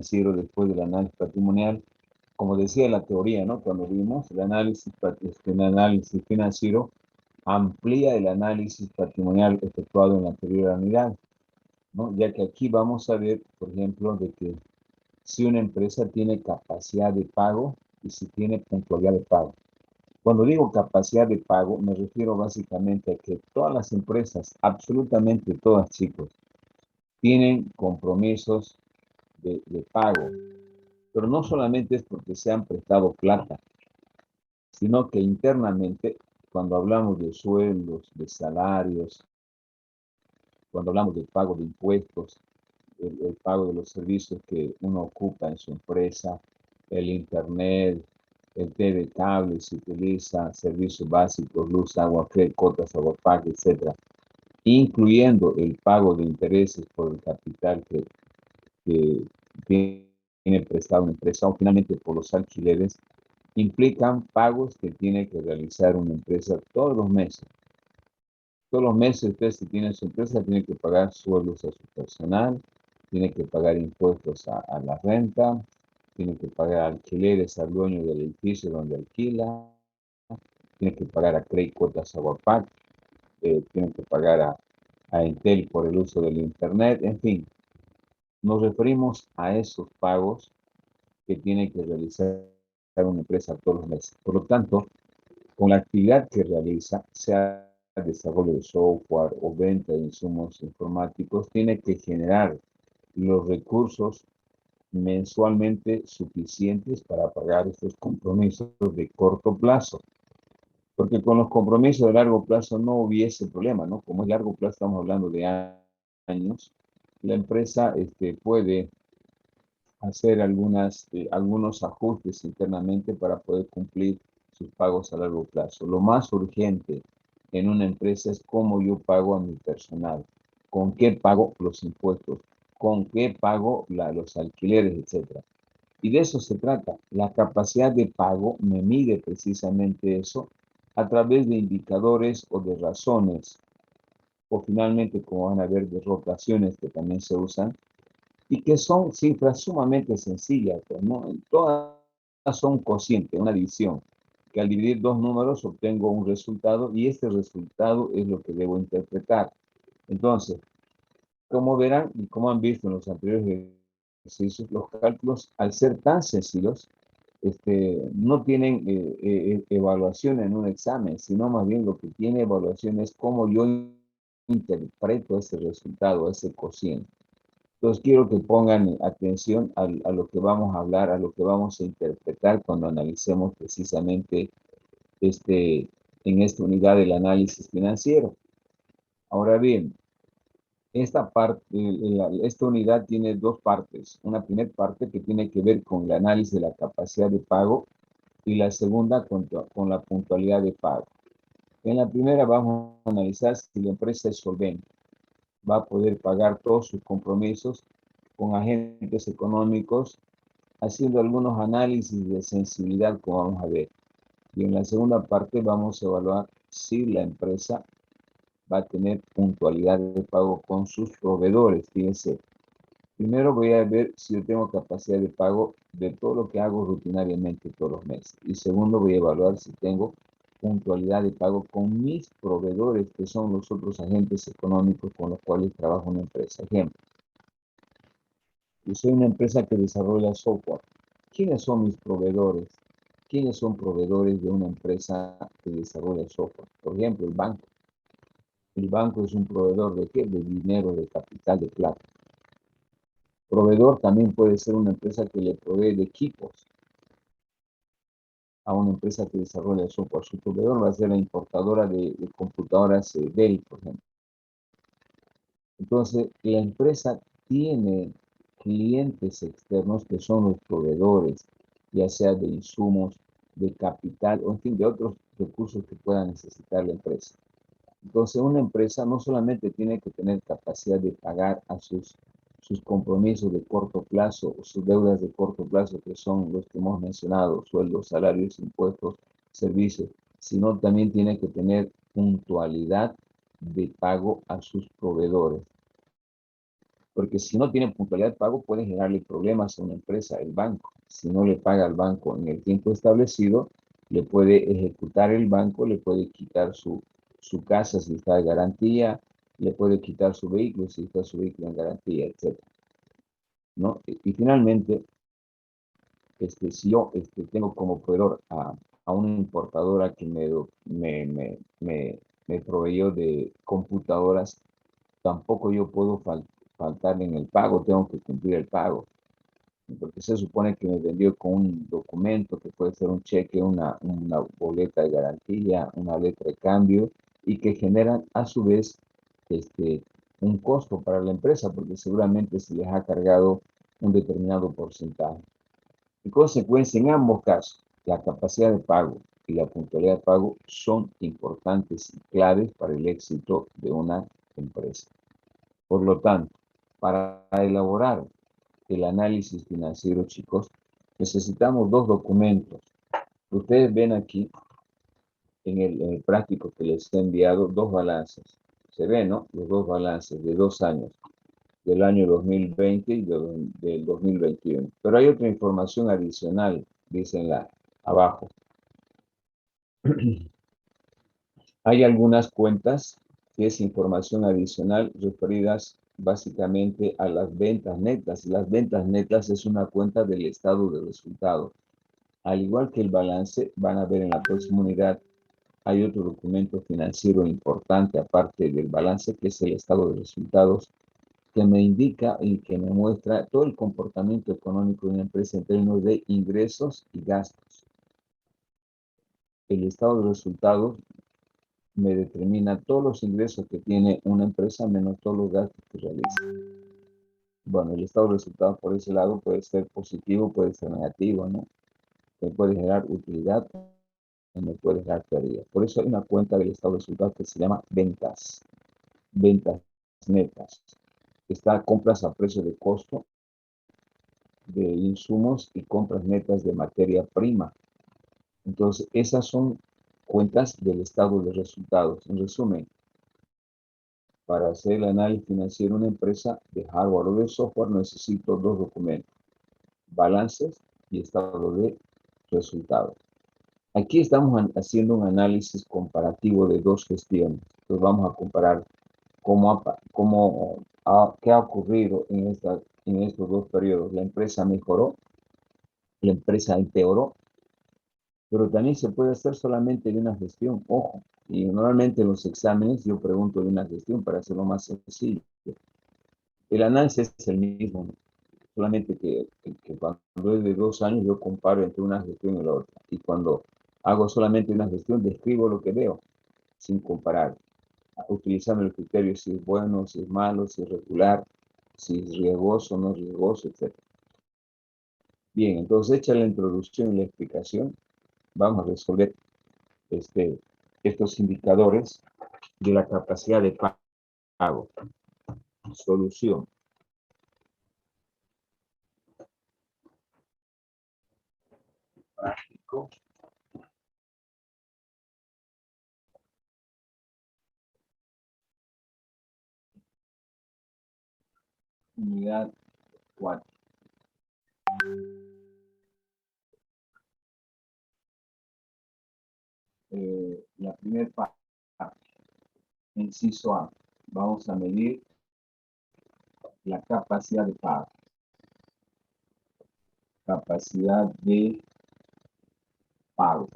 financiero después del análisis patrimonial. Como decía la teoría, ¿no? Cuando vimos el análisis financiero amplía el análisis patrimonial efectuado en la anterior unidad, ¿no? Ya que aquí vamos a ver, por ejemplo, de que si una empresa tiene capacidad de pago y si tiene puntualidad de pago. Cuando digo capacidad de pago, me refiero básicamente a que todas las empresas, absolutamente todas, chicos, tienen compromisos de pago, pero no solamente es porque se han prestado plata, sino que internamente, cuando hablamos de sueldos, de salarios, cuando hablamos del pago de impuestos, el pago de los servicios que uno ocupa en su empresa, el internet, el TV cable, se utiliza servicios básicos, luz, agua, cotas, aguapac, etcétera, incluyendo el pago de intereses por el capital que tiene prestado una empresa o finalmente por los alquileres, implican pagos que tiene que realizar una empresa todos los meses. Todos los meses usted, si tiene su empresa, tiene que pagar sueldos a su personal, tiene que pagar impuestos a la renta, tiene que pagar alquileres al dueño del edificio donde alquila, tiene que pagar a CREI cuotas a Guapac, tiene que pagar a Entel por el uso del Internet, en fin. Nos referimos a esos pagos que tiene que realizar una empresa todos los meses. Por lo tanto, con la actividad que realiza, sea desarrollo de software o venta de insumos informáticos, tiene que generar los recursos mensualmente suficientes para pagar estos compromisos de corto plazo. Porque con los compromisos de largo plazo no hubiese problema, ¿no? Como es largo plazo, estamos hablando de años, la empresa puede hacer algunos ajustes internamente para poder cumplir sus pagos a largo plazo. Lo más urgente en una empresa es cómo yo pago a mi personal, con qué pago los impuestos, con qué pago los alquileres, etcétera. Y de eso se trata. La capacidad de pago me mide precisamente eso a través de indicadores o de razones, o finalmente, como van a ver, de rotaciones que también se usan, y que son cifras sumamente sencillas, pues, ¿no? Todas son cocientes, una división, que al dividir dos números obtengo un resultado y este resultado es lo que debo interpretar. Entonces, como verán y como han visto en los anteriores ejercicios, los cálculos, al ser tan sencillos, no tienen evaluación en un examen, sino más bien lo que tiene evaluación es cómo yo interpreto ese resultado, ese cociente. Entonces quiero que pongan atención a lo que vamos a hablar, a lo que vamos a interpretar cuando analicemos precisamente en esta unidad del análisis financiero. Ahora bien, esta unidad tiene dos partes. Una primera parte que tiene que ver con el análisis de la capacidad de pago y la segunda con la puntualidad de pago. En la primera vamos a analizar si la empresa es solvente, va a poder pagar todos sus compromisos con agentes económicos, haciendo algunos análisis de sensibilidad, como vamos a ver. Y en la segunda parte vamos a evaluar si la empresa va a tener puntualidad de pago con sus proveedores. Fíjense, primero voy a ver si yo tengo capacidad de pago de todo lo que hago rutinariamente todos los meses. Y segundo, voy a evaluar si tengo puntualidad de pago con mis proveedores, que son los otros agentes económicos con los cuales trabaja una empresa. Ejemplo, yo soy una empresa que desarrolla software. ¿Quiénes son mis proveedores? ¿Quiénes son proveedores de una empresa que desarrolla software? Por ejemplo, el banco. El banco es un proveedor de qué? De dinero, de capital, de plata. Proveedor también puede ser una empresa que le provee de equipos a una empresa que desarrolla software. Su proveedor va a ser la importadora de computadoras Dell, por ejemplo. Entonces, la empresa tiene clientes externos que son los proveedores, ya sea de insumos, de capital o en fin, de otros recursos que pueda necesitar la empresa. Entonces, una empresa no solamente tiene que tener capacidad de pagar a sus compromisos de corto plazo o sus deudas de corto plazo, que son los que hemos mencionado, sueldos, salarios, impuestos, servicios, sino también tiene que tener puntualidad de pago a sus proveedores. Porque si no tiene puntualidad de pago, puede generarle problemas a una empresa, el banco. Si no le paga al banco en el tiempo establecido, le puede ejecutar el banco, le puede quitar su casa si está de garantía, le puede quitar su vehículo si está su vehículo en garantía, etc. ¿No? Y finalmente, si yo tengo como proveedor a una importadora que me proveyó de computadoras, tampoco yo puedo faltar en el pago, tengo que cumplir el pago, porque se supone que me vendió con un documento que puede ser un cheque, una boleta de garantía, una letra de cambio, y que generan a su vez un costo para la empresa, porque seguramente se les ha cargado un determinado porcentaje. En consecuencia, en ambos casos, la capacidad de pago y la puntualidad de pago son importantes y claves para el éxito de una empresa. Por lo tanto, para elaborar el análisis financiero, chicos, necesitamos dos documentos. Ustedes ven aquí en el práctico que les he enviado dos balances. Se ven, ¿no? Los dos balances de 2 años, del año 2020 y del 2021. Pero hay otra información adicional, dicen abajo. Hay algunas cuentas que es información adicional referidas básicamente a las ventas netas. Las ventas netas es una cuenta del estado de resultados. Al igual que el balance, van a ver en la próxima unidad, hay otro documento financiero importante aparte del balance, que es el estado de resultados, que me indica y que me muestra todo el comportamiento económico de una empresa en términos de ingresos y gastos. El estado de resultados me determina todos los ingresos que tiene una empresa menos todos los gastos que realiza. Bueno, el estado de resultados por ese lado puede ser positivo, puede ser negativo, ¿no? Me puede generar utilidad o me puede generar pérdida. Por eso hay una cuenta del estado de resultados que se llama ventas netas. Está compras a precio de costo de insumos y compras netas de materia prima. Entonces, esas son cuentas del estado de resultados. En resumen, para hacer el análisis financiero de una empresa de hardware o de software necesito dos documentos, balances y estado de resultados. Aquí estamos haciendo un análisis comparativo de dos gestiones. Entonces vamos a comparar qué ha ocurrido en estos dos periodos. La empresa mejoró, la empresa empeoró, pero también se puede hacer solamente de una gestión, ojo. Y normalmente en los exámenes yo pregunto de una gestión para hacerlo más sencillo. El análisis es el mismo, ¿no? Solamente que cuando es de 2 años yo comparo entre una gestión y la otra. Y cuando hago solamente una gestión, describo lo que veo, sin comparar, utilizando el criterio si es bueno, si es malo, si es regular, si es riesgoso o no riesgoso, etc. Bien, entonces hecha la introducción y la explicación, vamos a resolver estos indicadores de la capacidad de pago. Solución. Práctico. Unidad 4. La primera parte, inciso A, vamos a medir la capacidad de pago. Capacidad de pago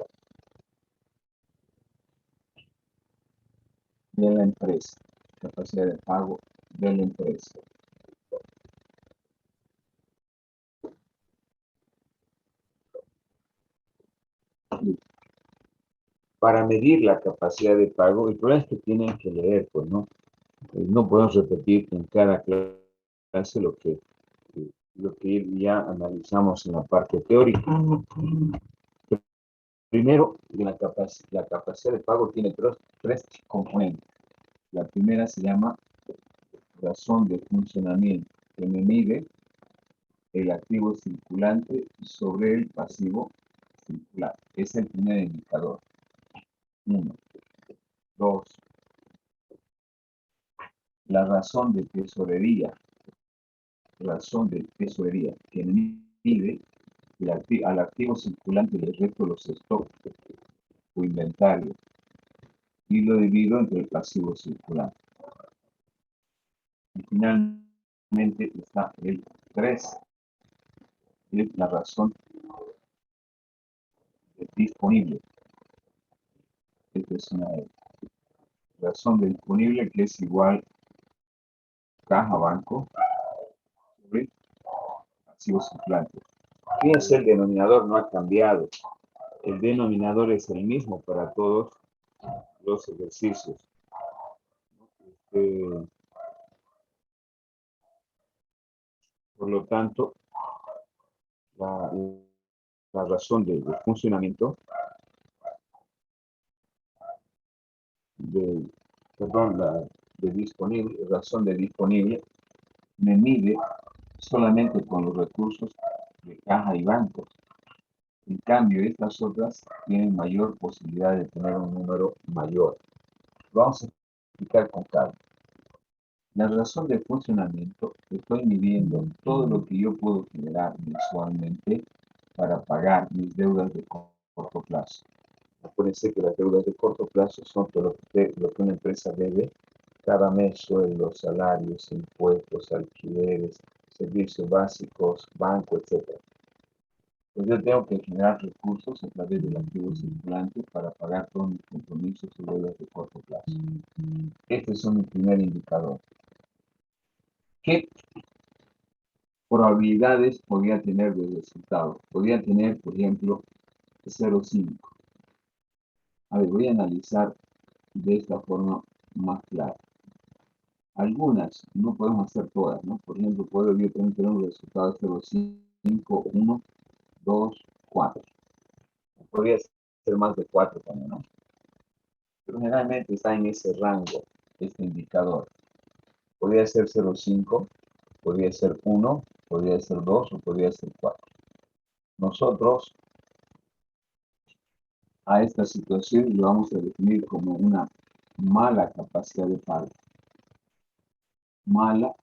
de la empresa. Capacidad de pago de la empresa. Para medir la capacidad de pago, el problema es que tienen que leer, pues, ¿no? No podemos repetir en cada clase lo que ya analizamos en la parte teórica. Primero, la capacidad de pago tiene tres componentes. La primera se llama razón de funcionamiento, que me mide el activo circulante sobre el pasivo circular. Es el primer indicador. 1. 2. La razón de tesorería, razón de tesorería, que mide al activo circulante le resto los stocks o inventario y lo divido entre el pasivo circulante. Y finalmente está el 3, es la razón disponible. Esta es una razón de disponible que es igual caja banco sobre pasivo circulante. Fíjense, el denominador no ha cambiado. El denominador es el mismo para todos los ejercicios. Por lo tanto, la razón de funcionamiento de disponible, razón de disponible, me mide solamente con los recursos de caja y bancos. En cambio, estas otras tienen mayor posibilidad de tener un número mayor. Vamos a explicar con calma. La razón de funcionamiento, estoy midiendo todo lo que yo puedo generar mensualmente para pagar mis deudas de corto plazo. Acuérdense que las deudas de corto plazo son todo lo que una empresa debe cada mes: sueldos, salarios, impuestos, alquileres, servicios básicos, banco, etc. Pues yo tengo que generar recursos a través del activo circulante para pagar todos mis compromisos y deudas de corto plazo. Este es mi primer indicador. ¿Qué probabilidades podría tener de resultado? Podría tener, por ejemplo, 0,5. A ver, voy a analizar de esta forma más clara. Algunas, no podemos hacer todas, ¿no? Por ejemplo, puedo yo tener un resultado de 0,5, 1, 2, 4. Podría ser más de 4 también, ¿no? Pero generalmente está en ese rango, este indicador. Podría ser 0,5, podría ser 1, podría ser 2 o podría ser 4. Nosotros a esta situación lo vamos a definir como una mala capacidad de pago. Mala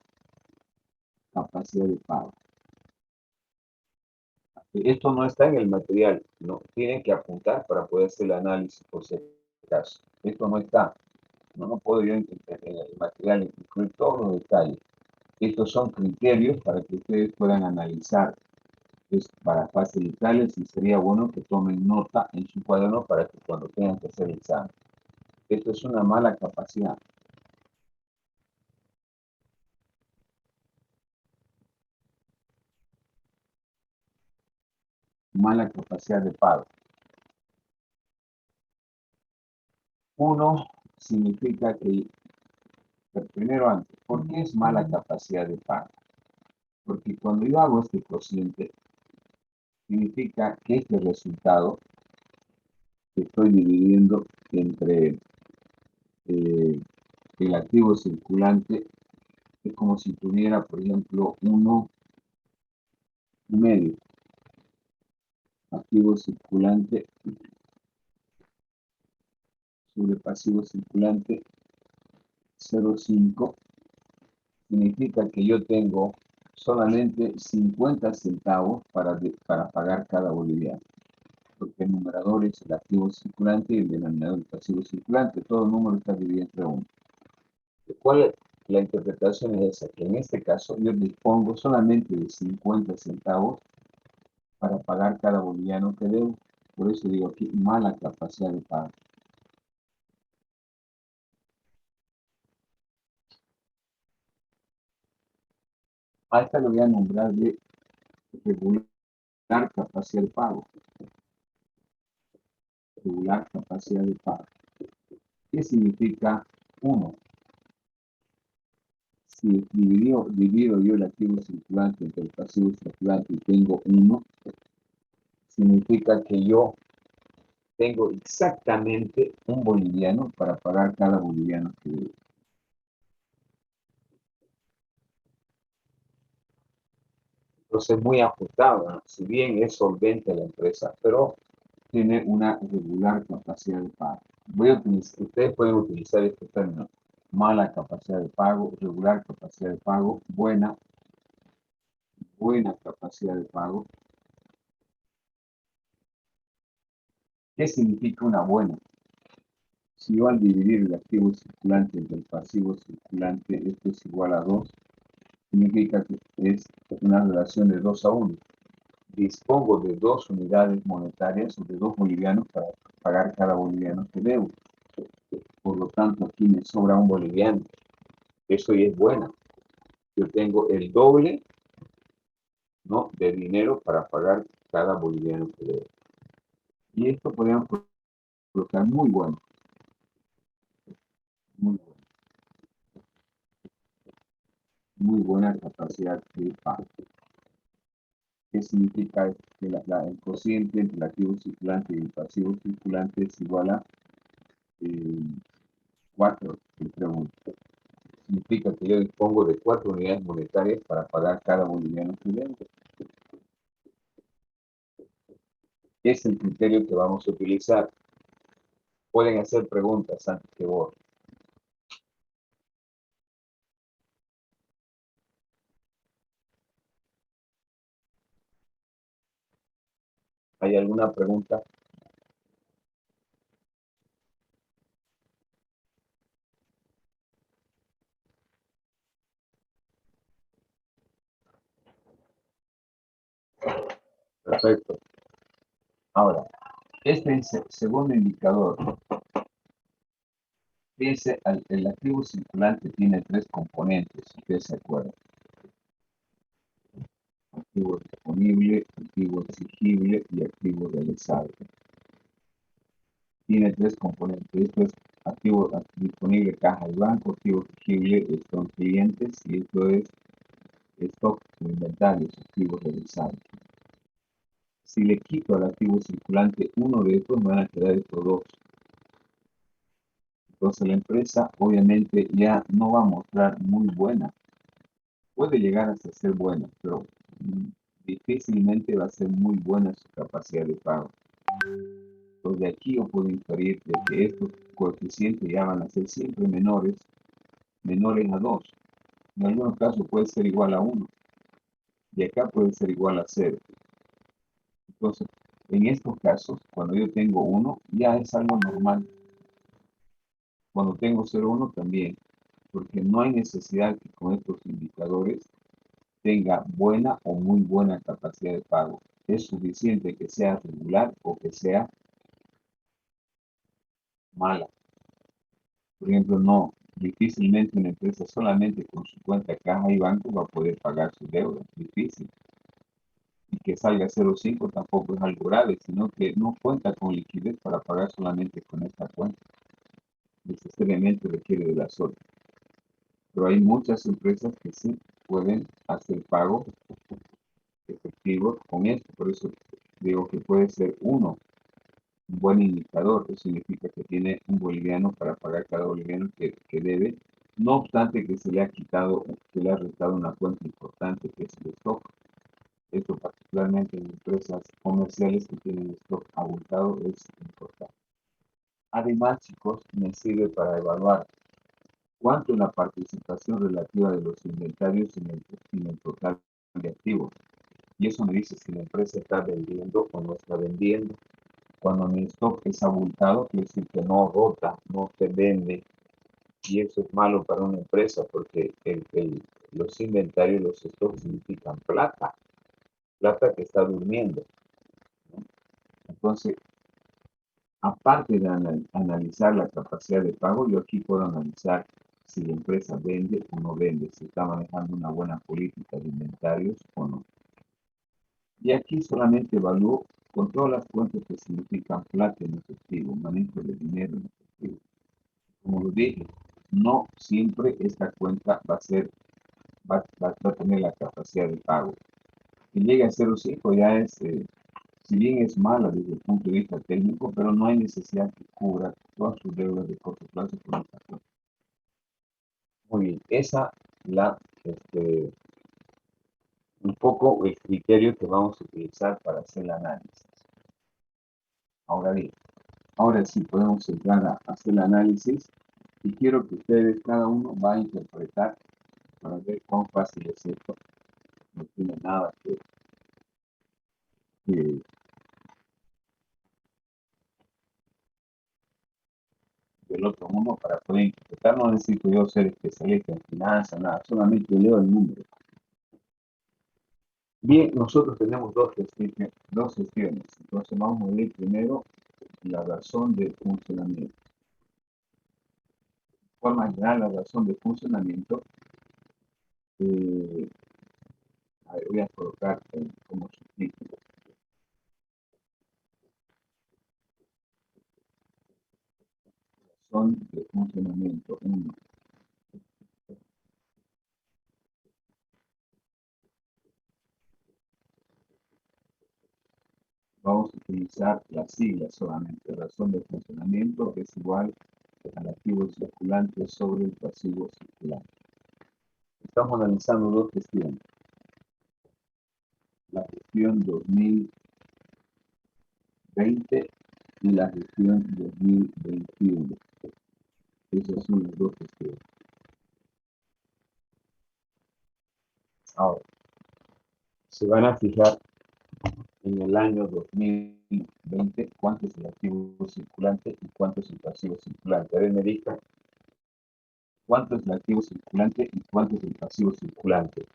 capacidad de pago. Esto no está en el material, no tienen que apuntar para poder hacer el análisis por si acaso. Esto no está, no puedo yo en el material incluir todos los detalles. Estos son criterios para que ustedes puedan analizar. Es para facilitarles y sería bueno que tomen nota en su cuaderno para que cuando tengan que hacer el examen. Esto es una mala capacidad. Mala capacidad de pago. 1 significa que, primero antes, ¿por qué es mala capacidad de pago? Porque cuando yo hago este cociente, significa que este resultado que estoy dividiendo entre el activo circulante es como si tuviera, por ejemplo, 1,5. Activo circulante sobre pasivo circulante 0,5 significa que yo tengo solamente 50 centavos para pagar cada boliviano, porque el numerador es el activo circulante y el denominador el pasivo circulante. Todo número está dividido entre 1. ¿Cuál es la interpretación? Es esa, que en este caso yo dispongo solamente de 50 centavos para pagar cada boliviano que debo. Por eso digo aquí mala capacidad de pago. A esta lo voy a nombrar de regular capacidad de pago. Regular capacidad de pago. ¿Qué significa 1? Si divido yo el activo circulante entre el pasivo circulante y tengo 1, significa que yo tengo exactamente un boliviano para pagar cada boliviano que debo. Entonces, muy ajustado, ¿no? Si bien es solvente la empresa, pero tiene una regular capacidad de pago. Ustedes pueden utilizar este término: mala capacidad de pago, regular capacidad de pago, buena buena capacidad de pago. ¿Qué significa una buena? Si yo al dividir el activo circulante entre el pasivo circulante, esto es igual a 2, significa que es una relación de 2 a 1. Dispongo de 2 unidades monetarias o de 2 bolivianos para pagar cada boliviano que debo. Por lo tanto, aquí me sobra un boliviano. Eso ya es bueno. Yo tengo el doble, ¿no?, de dinero para pagar cada boliviano que debo. Y esto podemos colocar muy bueno. Muy bueno. Muy buena capacidad de pago. ¿Qué significa que el cociente entre el activo circulante y el pasivo circulante es igual a 4? Te pregunto. Significa que yo dispongo de 4 unidades monetarias para pagar cada boliviano que debo. Es el criterio que vamos a utilizar. Pueden hacer preguntas antes que vos. ¿Hay alguna pregunta? Perfecto. Ahora, este es el segundo indicador. Fíjense, el activo circulante tiene 3 componentes, si ustedes se acuerdan. Activo disponible, activo exigible y activo realizable. Tiene 3 componentes. Esto es activo disponible, caja y banco, activo exigible son clientes y esto es stock o inventarios, activo realizable. Si le quito al activo circulante uno de estos, me van a quedar estos dos. Entonces la empresa obviamente ya no va a mostrar muy buena. Puede llegar hasta ser buena, pero difícilmente va a ser muy buena su capacidad de pago. Entonces de aquí yo puedo inferir de que estos coeficientes ya van a ser siempre menores a 2. En algunos casos puede ser igual a 1. Y acá puede ser igual a 0. Entonces, en estos casos, cuando yo tengo 1, ya es algo normal. Cuando tengo 0,1 también, porque no hay necesidad que con estos indicadores tenga buena o muy buena capacidad de pago. Es suficiente que sea regular o que sea mala. Por ejemplo, no, difícilmente una empresa solamente con su cuenta caja y banco va a poder pagar su deuda. Difícil. Y que salga 0,5 tampoco es algo grave, sino que no cuenta con liquidez para pagar solamente con esta cuenta. Necesariamente requiere de las otras. Pero hay muchas empresas que sí pueden hacer pagos efectivos con esto. Por eso digo que puede ser un buen indicador. Eso significa que tiene un boliviano para pagar cada boliviano que debe, no obstante que se le ha quitado, se le ha restado una cuenta importante que es el stock. Esto particularmente en empresas comerciales que tienen stock abultado es importante. Además, chicos, me sirve para evaluar cuánto es la participación relativa de los inventarios en el total de activos. Y eso me dice si la empresa está vendiendo o no está vendiendo. Cuando mi stock es abultado, quiere decir que no rota, no se vende. Y eso es malo para una empresa porque los inventarios, los stocks significan plata, plata que está durmiendo, ¿no? Entonces, aparte de analizar la capacidad de pago, yo aquí puedo analizar si la empresa vende o no vende, si está manejando una buena política de inventarios o no. Y aquí solamente evalúo con todas las cuentas que significan plata en efectivo, manejo de dinero en efectivo. Como lo dije, no siempre esta cuenta va a tener la capacidad de pago. Si llega a 0,5 ya es, si bien es mala desde el punto de vista técnico, pero no hay necesidad que cubra todas sus deudas de corto plazo con esta cuenta. Muy bien, esa la, un poco el criterio que vamos a utilizar para hacer el análisis. Ahora bien, ahora sí podemos entrar a hacer el análisis y quiero que ustedes, cada uno va a interpretar para ver cuán fácil es esto. no tiene nada que del otro mundo para poder interpretar. No necesito yo ser especialista en finanzas, nada, solamente leo el número. Bien, nosotros tenemos dos gestiones. Entonces vamos a ver primero la razón de funcionamiento. De forma general, la razón de funcionamiento, a ver, voy a colocar como subtítulo. Razón de funcionamiento 1. Vamos a utilizar las siglas solamente. Razón de funcionamiento es igual al activo circulante sobre el pasivo circulante. Estamos analizando dos gestiones. La gestión 2020 y la gestión 2021. Esas son las dos gestiones. Ahora, se van a fijar en el año 2020 cuánto es el activo circulante y cuánto es el pasivo circulante. A ver, me diga cuánto es el activo circulante y cuánto es el pasivo circulante.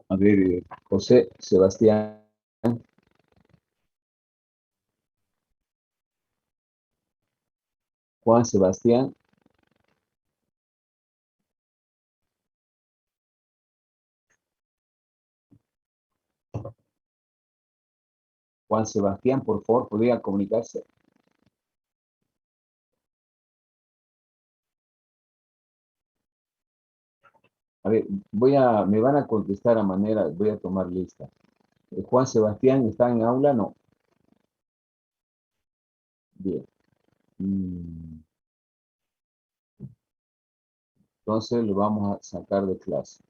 A ver, José Sebastián. Juan Sebastián. Juan Sebastián, por favor, podría comunicarse. A ver, me van a contestar a manera, voy a tomar lista. Juan Sebastián, ¿está en aula? No. Bien. Entonces lo vamos a sacar de clase.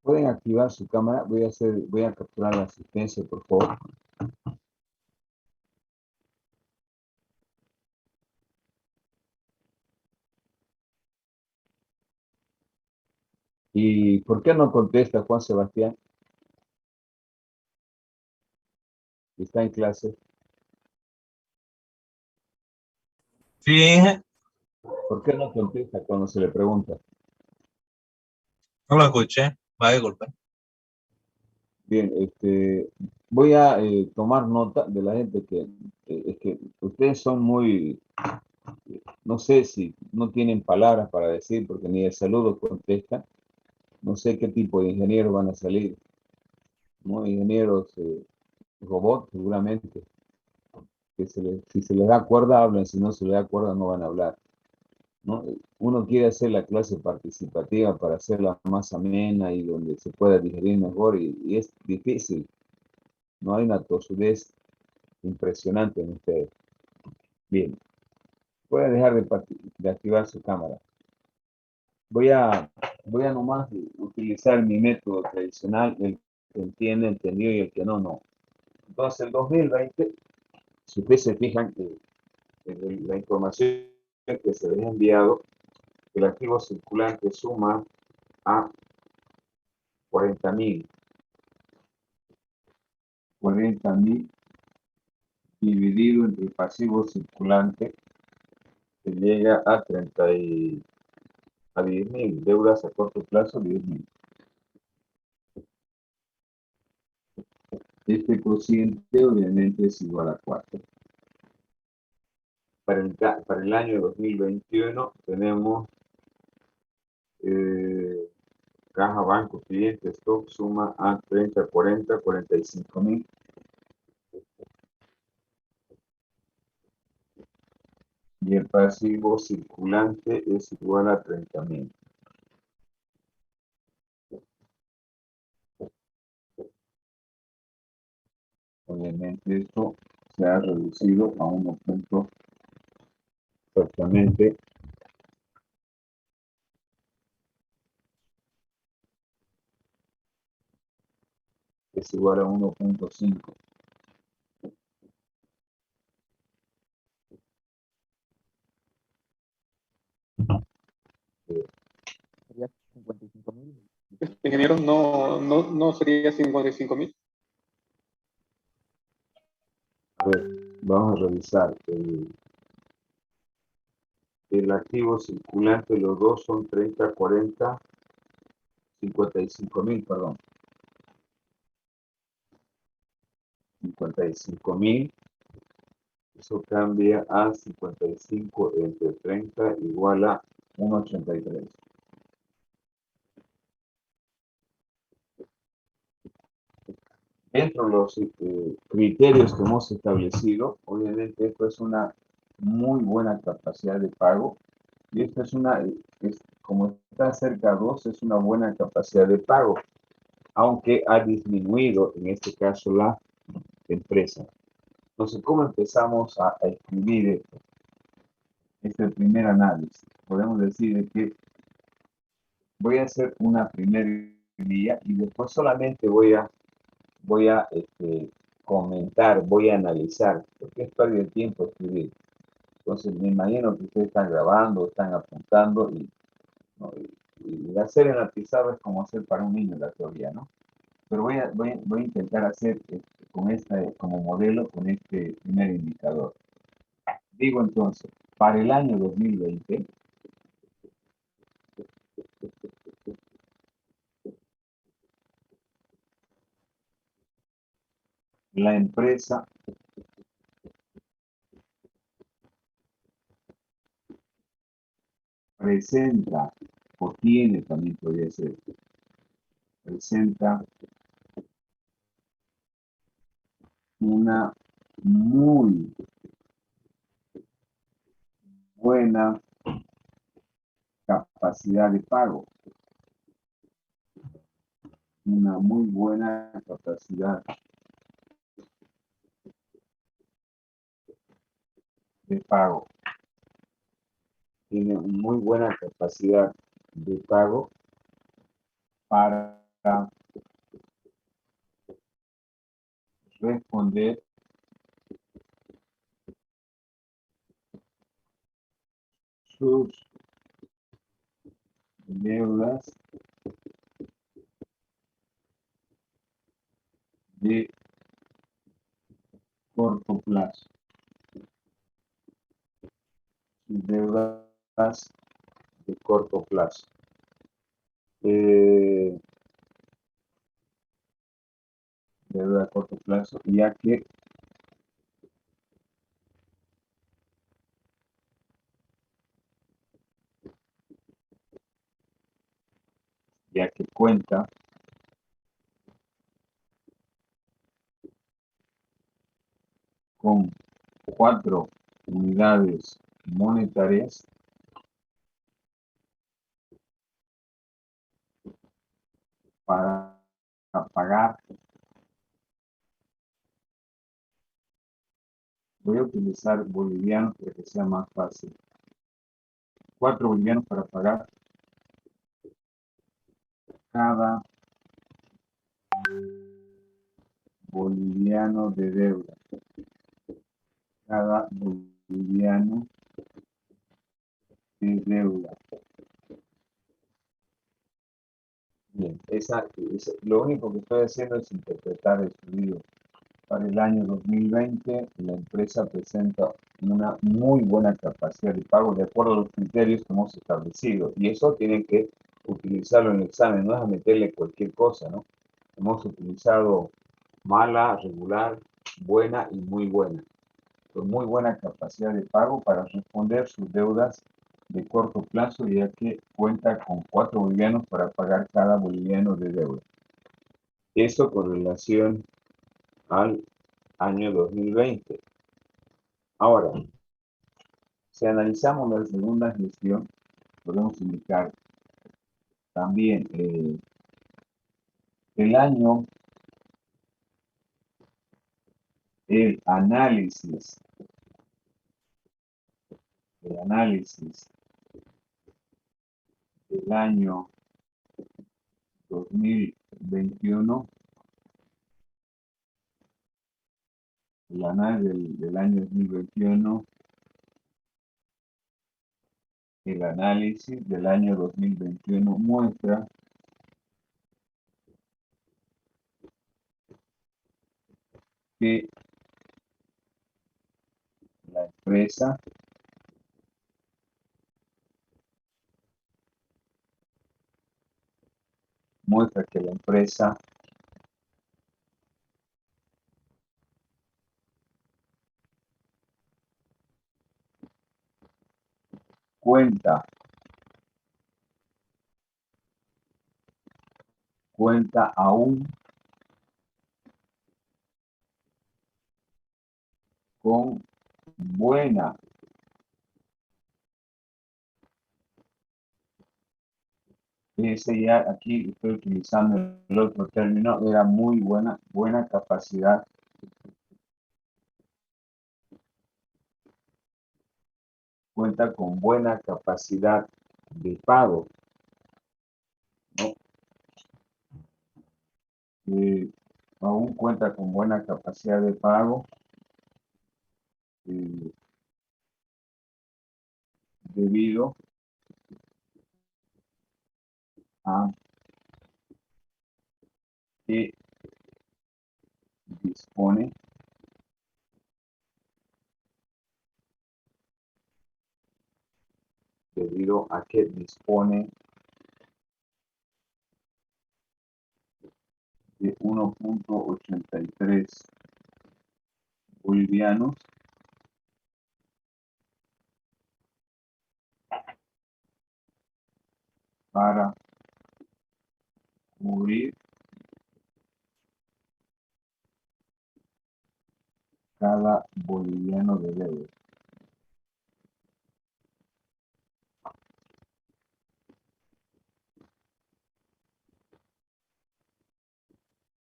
Pueden activar su cámara. Voy a capturar la asistencia, por favor. ¿Y por qué no contesta Juan Sebastián? Está en clase. Sí, ¿Por qué no contesta cuando se le pregunta? no lo escuché. Va a disculpar. Bien, voy a tomar nota de la gente es que ustedes son muy, no sé si no tienen palabras para decir porque ni de saludo contestan. No sé qué tipo de ingenieros van a salir, ¿no? Ingenieros robots, seguramente. Que si se les da cuerda, hablan, si no se les da cuerda, no van a hablar, ¿no? Uno quiere hacer la clase participativa para hacerla más amena y donde se pueda digerir mejor y es difícil. No hay una tosudez impresionante en ustedes. Bien, voy a dejar de activar su cámara. Voy a, voy a nomás utilizar mi método tradicional, el que entiende, entendió y el que no, no. Entonces, el 2020, si ustedes se fijan que la información que se les ha enviado, el activo circulante suma a 40.000. 40.000 dividido entre el pasivo circulante que llega a 10.000. Deudas a corto plazo, 10.000. Este cociente obviamente es igual a 4. para el año 2021 tenemos caja, banco, cliente, stock, suma a 30, 40, 45.000. Y el pasivo circulante es igual a 30.000. Obviamente esto se ha reducido a 1 punto exactamente es igual a 1.5. Sería 55.000. Ingeniero, no sería 55.000. A ver, vamos a revisar. El activo circulante, los dos son 30, 40, 55.000, perdón. 55.000. Eso cambia a 55 entre 30 igual a 1.83. Dentro de los criterios que hemos establecido, obviamente esto es una muy buena capacidad de pago y esto como está cerca de 2, es una buena capacidad de pago, aunque ha disminuido en este caso la empresa. Entonces, ¿cómo empezamos a escribir esto? Este es el primer análisis. Podemos decir que voy a hacer una primera guía y después solamente voy a comentar, voy a analizar, porque es pérdida de tiempo escribir. Entonces, me imagino que ustedes están grabando, están apuntando ¿no? y hacer en la pizarra es como hacer para un niño la teoría, ¿no? Pero voy a intentar hacer como modelo con este primer indicador. Digo entonces, para el año 2020, la empresa presenta, o tiene también podría ser, presenta una muy buena capacidad de pago. Una muy buena capacidad de pago. Tiene muy buena capacidad de pago para responder sus deudas de corto plazo. Sus deudas de corto plazo. Deuda a corto plazo, ya que cuenta con 4 unidades monetarias para pagar. Voy a utilizar bolivianos para que sea más fácil. 4 bolivianos para pagar cada boliviano de deuda. Cada boliviano de deuda. Bien, lo único que estoy haciendo es interpretar el estudio. Para el año 2020, la empresa presenta una muy buena capacidad de pago de acuerdo a los criterios que hemos establecido. Y eso tienen que utilizarlo en el examen, no es a meterle cualquier cosa, ¿no? Hemos utilizado mala, regular, buena y muy buena. con muy buena capacidad de pago para responder sus deudas de corto plazo, ya que cuenta con 4 bolivianos para pagar cada boliviano de deuda. Esto con relación al año 2020. Ahora, si analizamos la segunda gestión, podemos indicar también el año, el análisis del año 2021, el análisis del año 2021, el análisis del año 2021 muestra que la empresa cuenta aún con buena ese ya aquí estoy utilizando el otro término, era muy buena capacidad cuenta con buena capacidad de pago, ¿no? Aún cuenta con buena capacidad de pago debido a que dispone de 1.83 bolivianos para cubrir cada boliviano de deuda.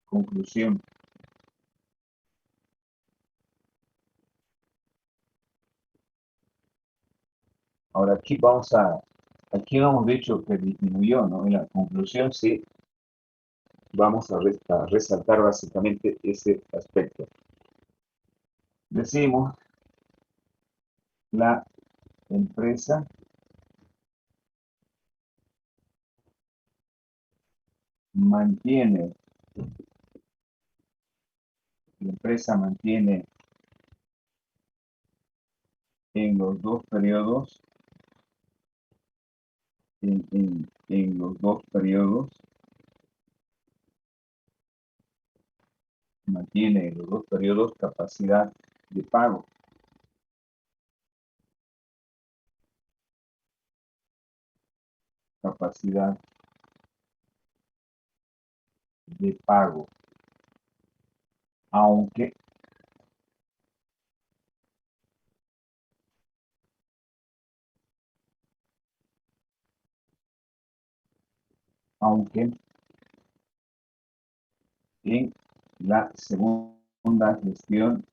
Conclusión. Ahora aquí aquí no hemos dicho que disminuyó, ¿no? En la conclusión sí vamos a resaltar básicamente ese aspecto. Decimos, la empresa mantiene en los dos periodos, en los dos periodos, mantiene en los dos periodos capacidad de pago. Capacidad de pago. Aunque en la segunda gestión,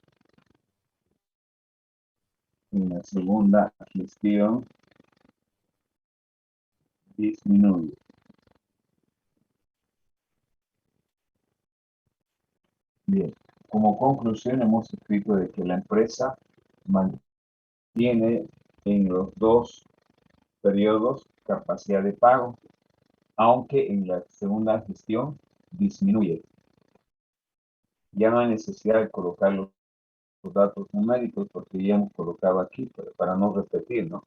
disminuye. Bien, como conclusión hemos escrito de que la empresa mantiene en los dos periodos capacidad de pago, aunque en la segunda gestión disminuye. Ya no hay necesidad de colocar los datos numéricos porque ya hemos colocado aquí para no repetir, ¿no?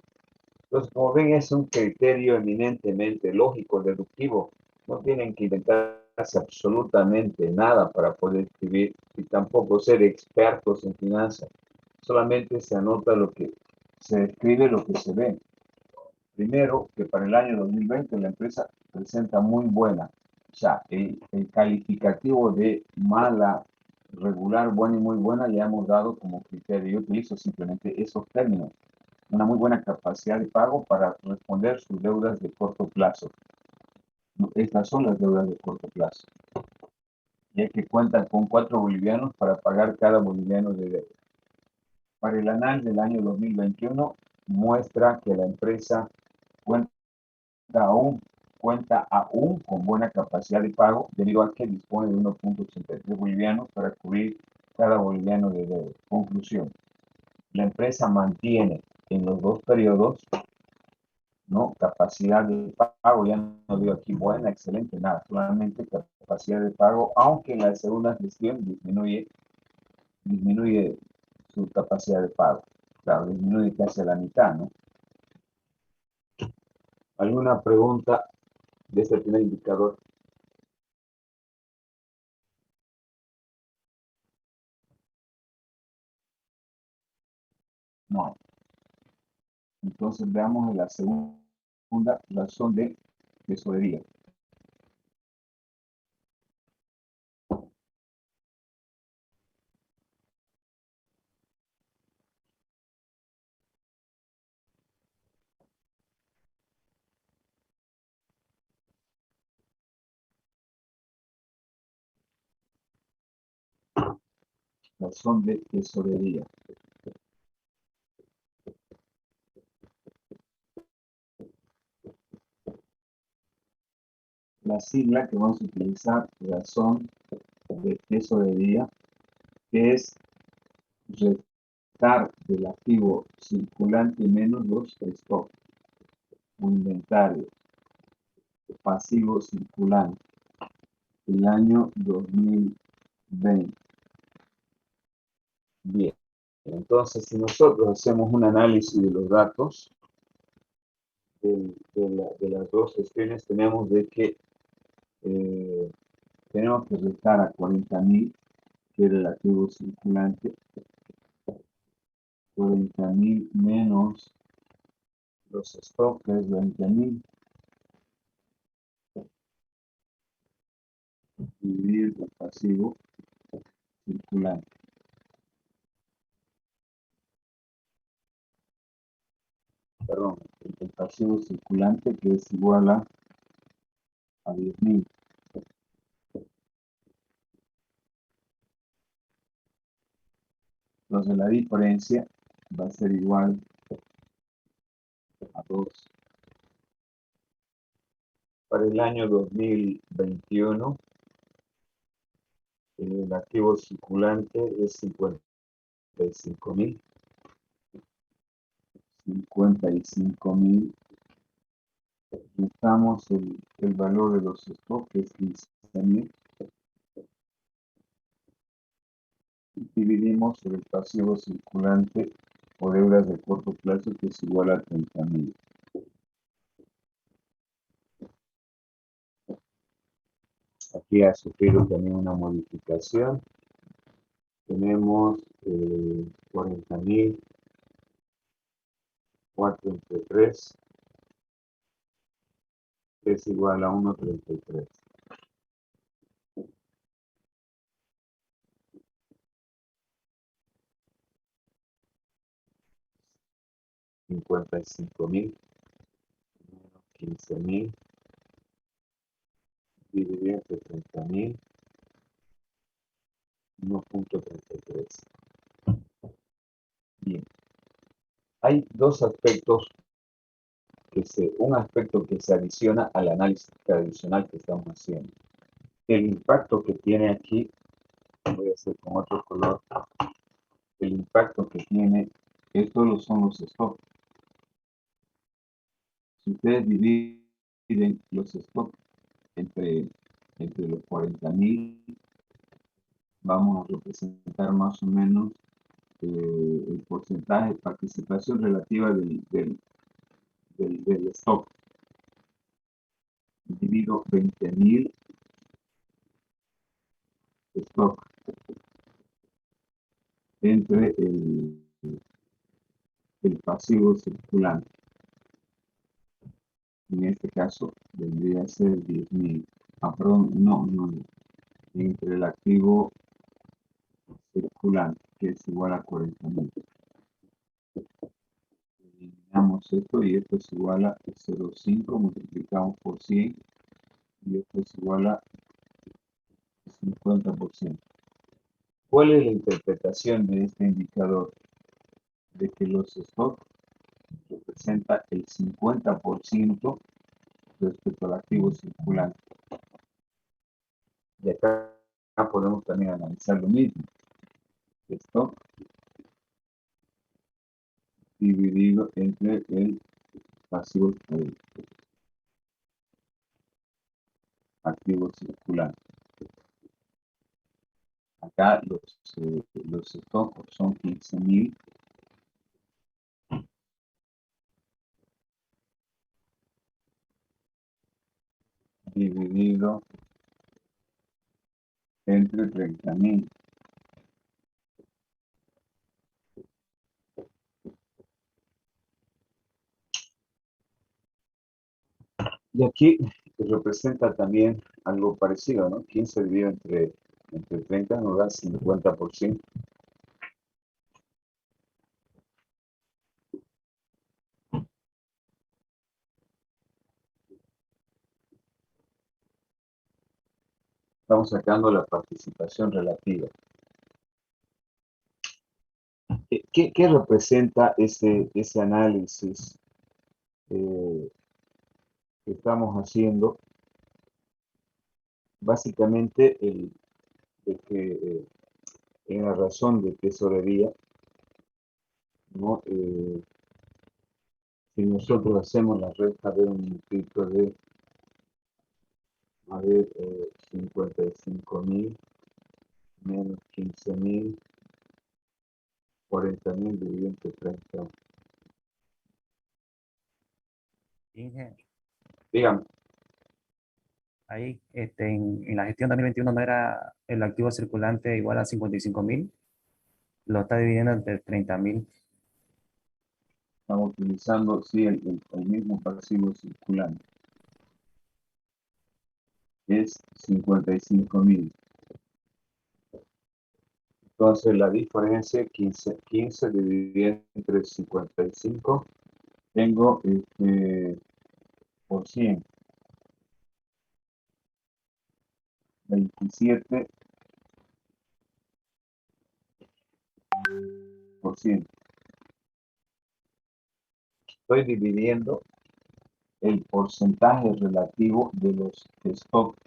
Entonces, como ven, es un criterio eminentemente lógico, deductivo. No tienen que inventarse absolutamente nada para poder escribir y tampoco ser expertos en finanzas. solamente se anota lo que se escribe, lo que se ve. Primero, que para el año 2020 la empresa presenta muy buena. O sea, el calificativo de mala, regular, buena y muy buena ya hemos dado como criterio. Yo utilizo simplemente esos términos. Una muy buena capacidad de pago para responder sus deudas de corto plazo. Estas son las deudas de corto plazo. Ya que cuentan con 4 bolivianos para pagar cada boliviano de deuda. Para el análisis del año 2021 muestra que la empresa cuenta aún con buena capacidad de pago debido a que dispone de 1.83 bolivianos para cubrir cada boliviano de deuda. Conclusión. La empresa mantiene en los dos periodos, ¿no?, capacidad de pago, ya no digo aquí buena, excelente, nada, solamente capacidad de pago, aunque en la segunda gestión disminuye su capacidad de pago. Claro, disminuye casi a la mitad, ¿no? ¿Alguna pregunta de este primer indicador? No. Entonces veamos la segunda razón de tesorería. Razón de tesorería. La sigla que vamos a utilizar, razón de tesorería, es restar del activo circulante menos los stock o inventario pasivo circulante el año 2020. Bien, entonces si nosotros hacemos un análisis de los datos de las dos gestiones, tenemos de que tenemos que restar a 40.000, que era el activo circulante, 40.000 menos los stocks, que es 20.000, dividir el pasivo circulante. Perdón, el pasivo circulante, que es igual a 10.000. Entonces la diferencia va a ser igual a 2. Para el año 2021, el activo circulante es 55.000. 55.000. Necesitamos el valor de los stocks, que es 15.000. Dividimos el pasivo circulante o deudas de corto plazo, que es igual a 30.000. Aquí ha sufrido también una modificación. Tenemos 40.000, 4 entre 3, es igual a 1.33. $55.000 menos 15.000 dividido entre 30.000, 1.33. Bien. Hay dos aspectos un aspecto que se adiciona al análisis tradicional que estamos haciendo. El impacto que tiene aquí, voy a hacer con otro color, el impacto que tiene, estos son los stocks. Si ustedes dividen los stocks entre los 40.000, vamos a representar más o menos el porcentaje de participación relativa del stock. Divido 20.000 stock entre el pasivo circulante. En este caso, debería ser 10.000. Ah, perdón, no. Entre el activo circulante, que es igual a 40.000. Eliminamos esto y esto es igual a 0,5, multiplicamos por 100 y esto es igual a 50%. ¿Cuál es la interpretación de este indicador? De que los stocks representa el 50% respecto al activo circulante. Y acá podemos también analizar lo mismo. Stock dividido entre el pasivo activo circulante. Acá los stocks son 15.000 dividido entre 30.000. Y aquí representa también algo parecido, ¿no? 15 dividido entre 30 nos da 50%. Estamos sacando la participación relativa. ¿Qué representa ese análisis que estamos haciendo? Básicamente, de que en la razón de tesorería, ¿no? Si nosotros hacemos la resta de un minutito de, 55.000 menos 15.000, 40.000 dividido entre 30. Inge, Dígame. ahí en la gestión 2021 no era el activo circulante igual a 55.000, lo está dividiendo entre 30.000. Estamos utilizando, sí, el mismo pasivo circulante. Es 55.000. Entonces la diferencia 15 dividido entre 55, tengo por 100. 27%. Estoy dividiendo el porcentaje relativo de los stocks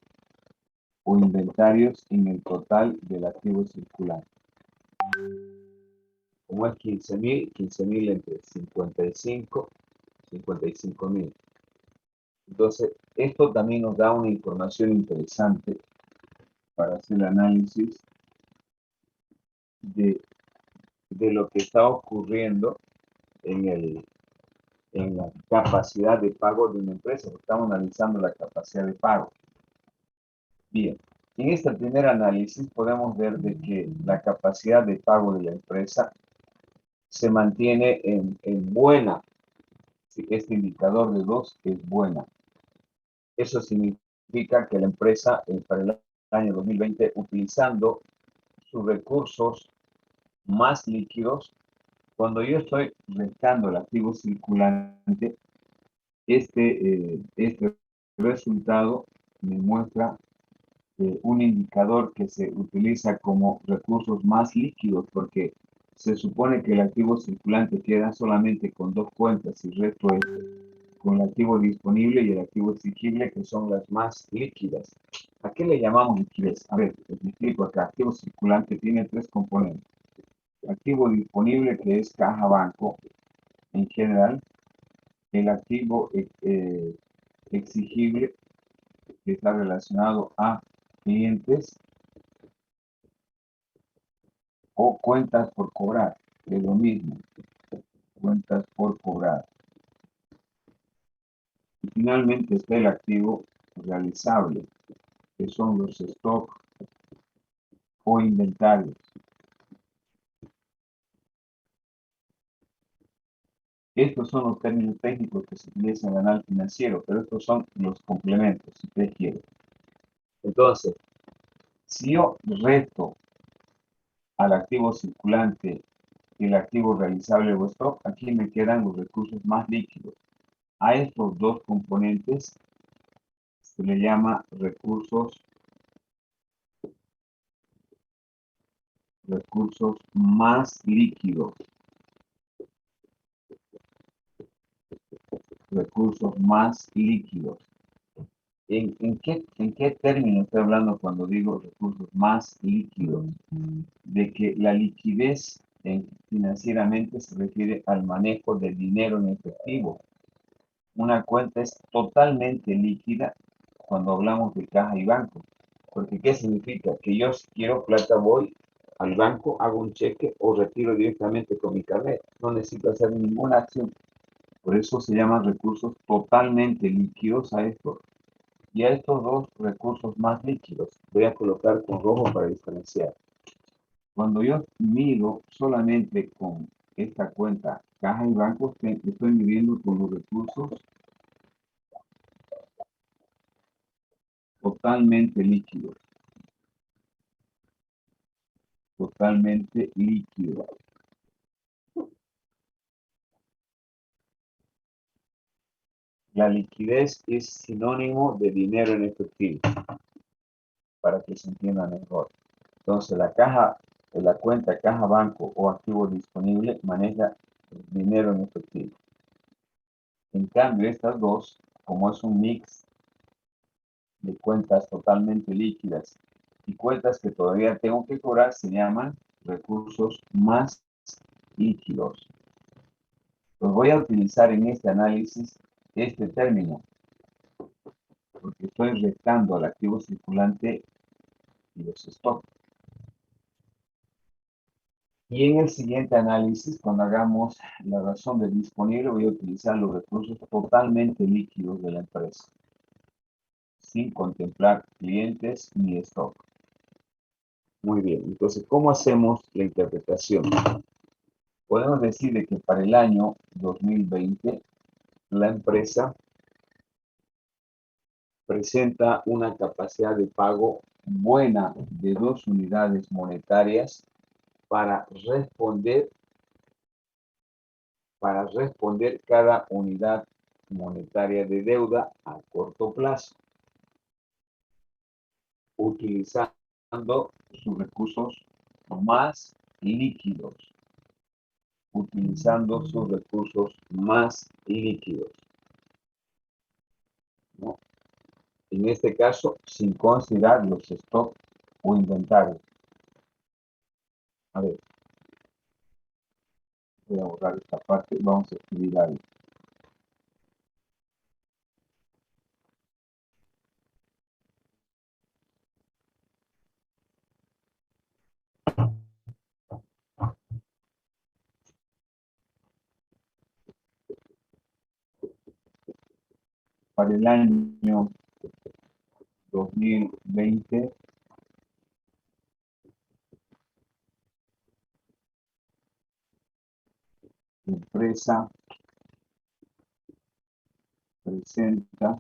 o inventarios en el total del activo circulante. Como es 15.000 entre 55.000. Entonces, esto también nos da una información interesante para hacer el análisis de lo que está ocurriendo en la capacidad de pago de una empresa. Estamos analizando la capacidad de pago. Bien, en este primer análisis podemos ver de que la capacidad de pago de la empresa se mantiene en buena. Este indicador de 2 es buena. Eso significa que la empresa para el año 2020, utilizando sus recursos más líquidos, cuando yo estoy restando el activo circulante, este resultado me muestra un indicador que se utiliza como recursos más líquidos, porque se supone que el activo circulante queda solamente con 2 cuentas y el resto es con el activo disponible y el activo exigible, que son las más líquidas. ¿A qué le llamamos liquidez? A ver, les explico acá. Activo circulante tiene 3 componentes. Activo disponible, que es caja banco en general. El activo exigible, que está relacionado a clientes o cuentas por cobrar, es lo mismo, cuentas por cobrar. Y finalmente está el activo realizable, que son los stocks o inventarios. Estos son los términos técnicos que se utilizan en el análisis financiero, pero estos son los complementos, si ustedes quieren. Entonces, si yo resto al activo circulante el activo realizable o stock, aquí me quedan los recursos más líquidos. A estos dos componentes se le llama recursos más líquidos. Recursos más líquidos. ¿En qué término estoy hablando cuando digo recursos más líquidos? De que la liquidez financieramente se refiere al manejo del dinero en efectivo. Una cuenta es totalmente líquida cuando hablamos de caja y banco. Porque ¿qué significa? Que yo si quiero plata voy al banco, hago un cheque o retiro directamente con mi carnet. No necesito hacer ninguna acción. Por eso se llaman recursos totalmente líquidos a estos. Y a estos dos recursos más líquidos voy a colocar con rojo para diferenciar. Cuando yo mido solamente con esta cuenta caja y banco, estoy midiendo con los recursos totalmente líquidos. Totalmente líquidos. La liquidez es sinónimo de dinero en efectivo, para que se entienda mejor. Entonces, la cuenta caja banco o activo disponible maneja dinero en efectivo. En cambio, estas dos, como es un mix de cuentas totalmente líquidas y cuentas que todavía tengo que cobrar, se llaman recursos más líquidos. Los voy a utilizar en este análisis este término, porque estoy restando al activo circulante y los stocks. Y en el siguiente análisis, cuando hagamos la razón de disponible, voy a utilizar los recursos totalmente líquidos de la empresa, sin contemplar clientes ni stock. Muy bien, entonces, ¿cómo hacemos la interpretación? Podemos decir de que para el año 2020, la empresa presenta una capacidad de pago buena de 2 unidades monetarias para responder cada unidad monetaria de deuda a corto plazo, utilizando sus recursos más líquidos. ¿No? En este caso, sin considerar los stocks o inventarios. A ver, voy a borrar esta parte, vamos a escribir ahí. Para el año 2020, la empresa presenta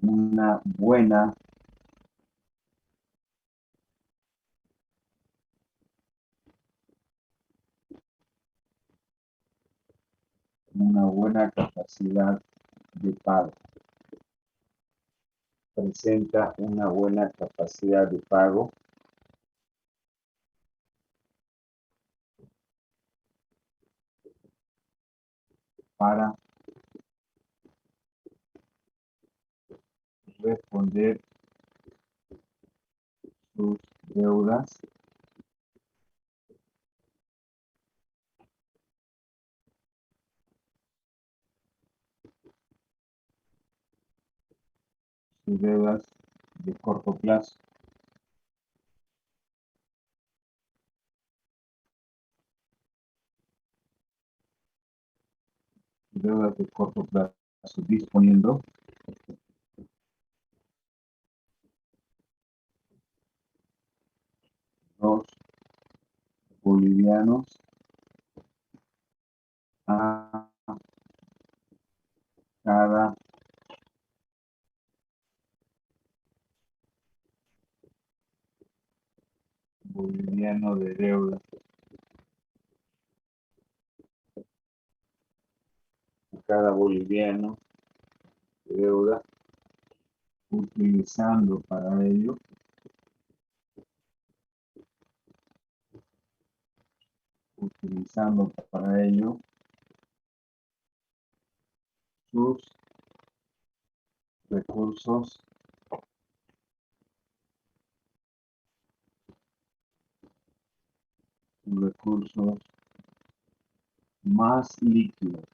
una buena capacidad de pago. Presenta una buena capacidad de pago para responder sus deudas de corto plazo. Deudas de corto plazo, disponiendo los bolivianos a cada boliviano de deuda. Cada boliviano de deuda, utilizando para ello sus recursos más líquidos,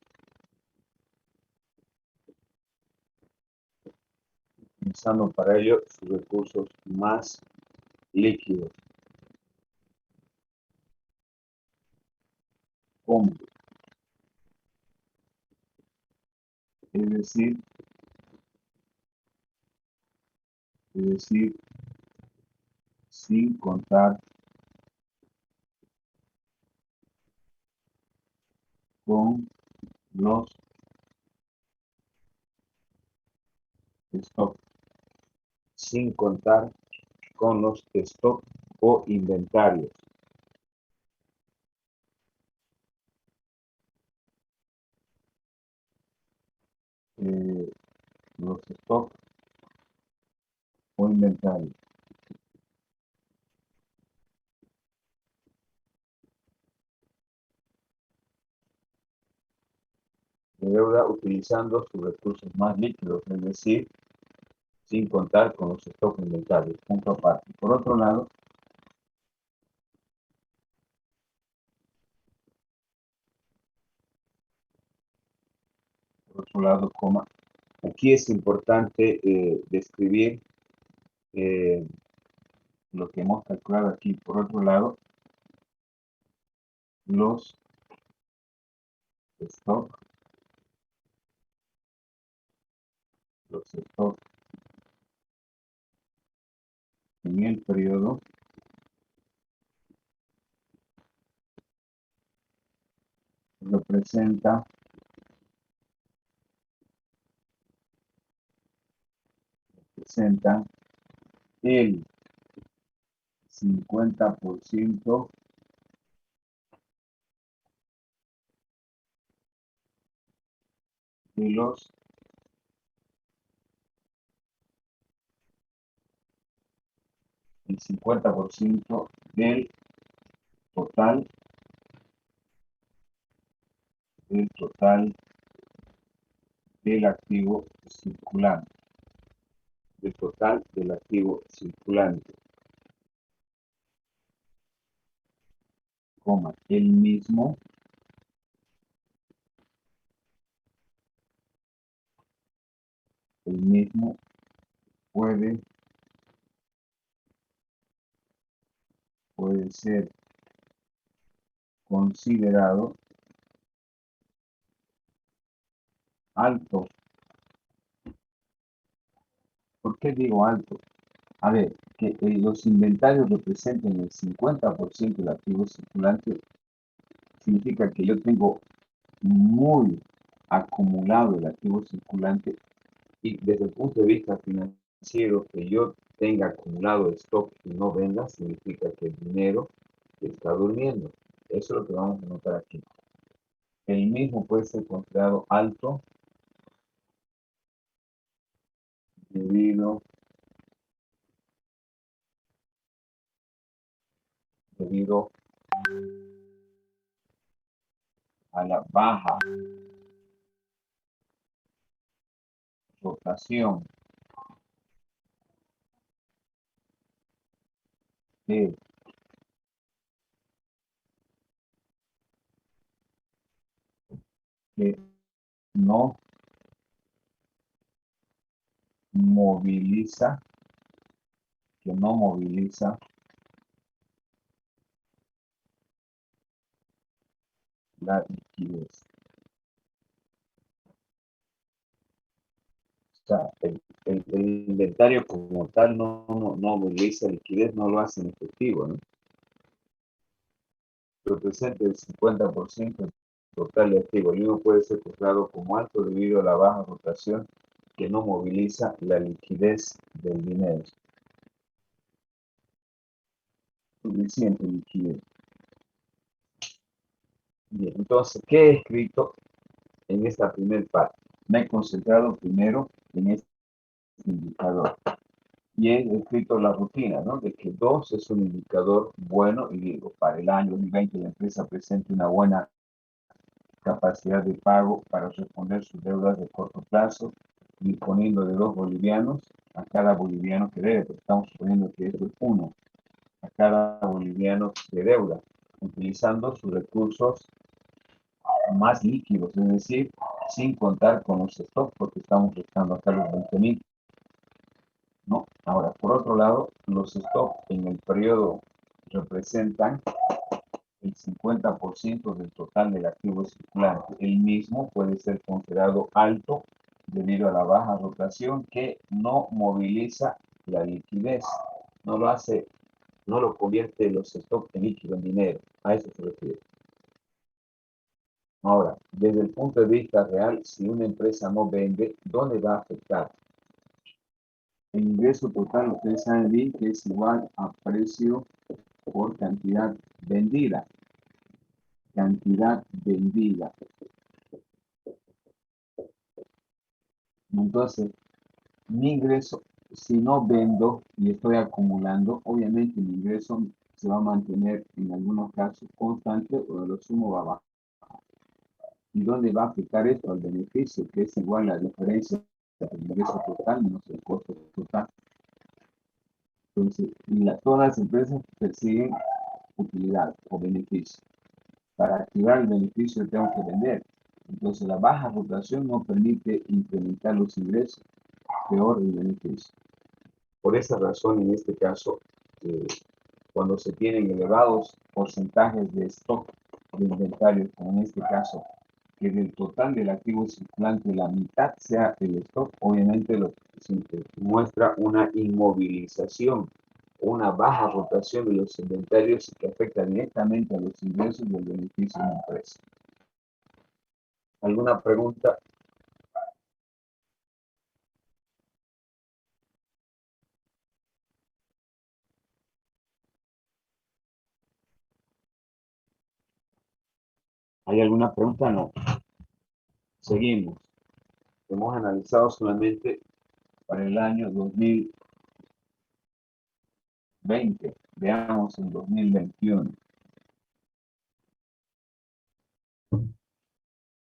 utilizando para ello sus recursos más líquidos. ¿Cómo? Es decir, sin contar con los stock, sin contar con los stock o inventarios. Los stock o inventarios. De deuda utilizando sus recursos más líquidos, es decir, sin contar con los stock inventarios, punto aparte. Por otro lado, coma, aquí es importante describir lo que hemos calculado aquí. Por otro lado, los stock en el periodo representa el 50% de los del total del activo circulante, coma, el mismo puede ser considerado alto. ¿Por qué digo alto? A ver, que los inventarios representen el 50% del activo circulante significa que yo tengo muy acumulado el activo circulante y desde el punto de vista financiero que yo tenga acumulado stock y no venda significa que el dinero está durmiendo. Eso es lo que vamos a notar aquí. El mismo puede ser considerado alto debido a la baja rotación de que no moviliza la liquidez. O sea, el inventario como tal no moviliza liquidez, no lo hace en efectivo, ¿no? representa el 50% del total de activos y uno puede ser considerado como alto debido a la baja rotación que no moviliza la liquidez del dinero. Suficiente liquidez. Bien, entonces, ¿qué he escrito en esta primera parte? Me he concentrado primero en este indicador y he escrito la rutina, ¿no? De que 2 es un indicador bueno y digo, para el año 2020 la empresa presente una buena capacidad de pago para responder sus deudas de corto plazo, disponiendo de 2 bolivianos a cada boliviano que debe, porque estamos suponiendo que eso es 1 a cada boliviano de deuda, utilizando sus recursos más líquidos, es decir, sin contar con los stocks, porque estamos buscando acá los 20.000, ¿no? Ahora, por otro lado, los stocks en el periodo representan el 50% del total del activo circulante. El mismo puede ser considerado alto debido a la baja rotación que no moviliza la liquidez, no lo hace, no lo convierte los stocks en líquido, en dinero. A eso se refiere. Ahora, desde el punto de vista real, si una empresa no vende, ¿dónde va a afectar? El ingreso total, ustedes saben bien que es igual a precio por cantidad vendida. Cantidad vendida. Entonces, mi ingreso, si no vendo y estoy acumulando, obviamente mi ingreso se va a mantener en algunos casos constante o de lo sumo va a bajar. ¿Y dónde va a afectar esto? Al beneficio, que es igual a la diferencia del ingreso total menos el costo total. Entonces, todas las empresas persiguen utilidad o beneficio. Para activar el beneficio tengo que vender. Entonces, la baja rotación no permite incrementar los ingresos, peor el beneficio. Por esa razón, en este caso, cuando se tienen elevados porcentajes de stock de inventario, como en este caso, que del total del activo circulante la mitad sea el stock, obviamente lo que muestra una inmovilización, una baja rotación de los inventarios que afecta directamente a los ingresos y el beneficio de la empresa. ¿Alguna pregunta? ¿Hay alguna pregunta? No. Seguimos. Hemos analizado solamente para el año 2020. Veamos el 2021.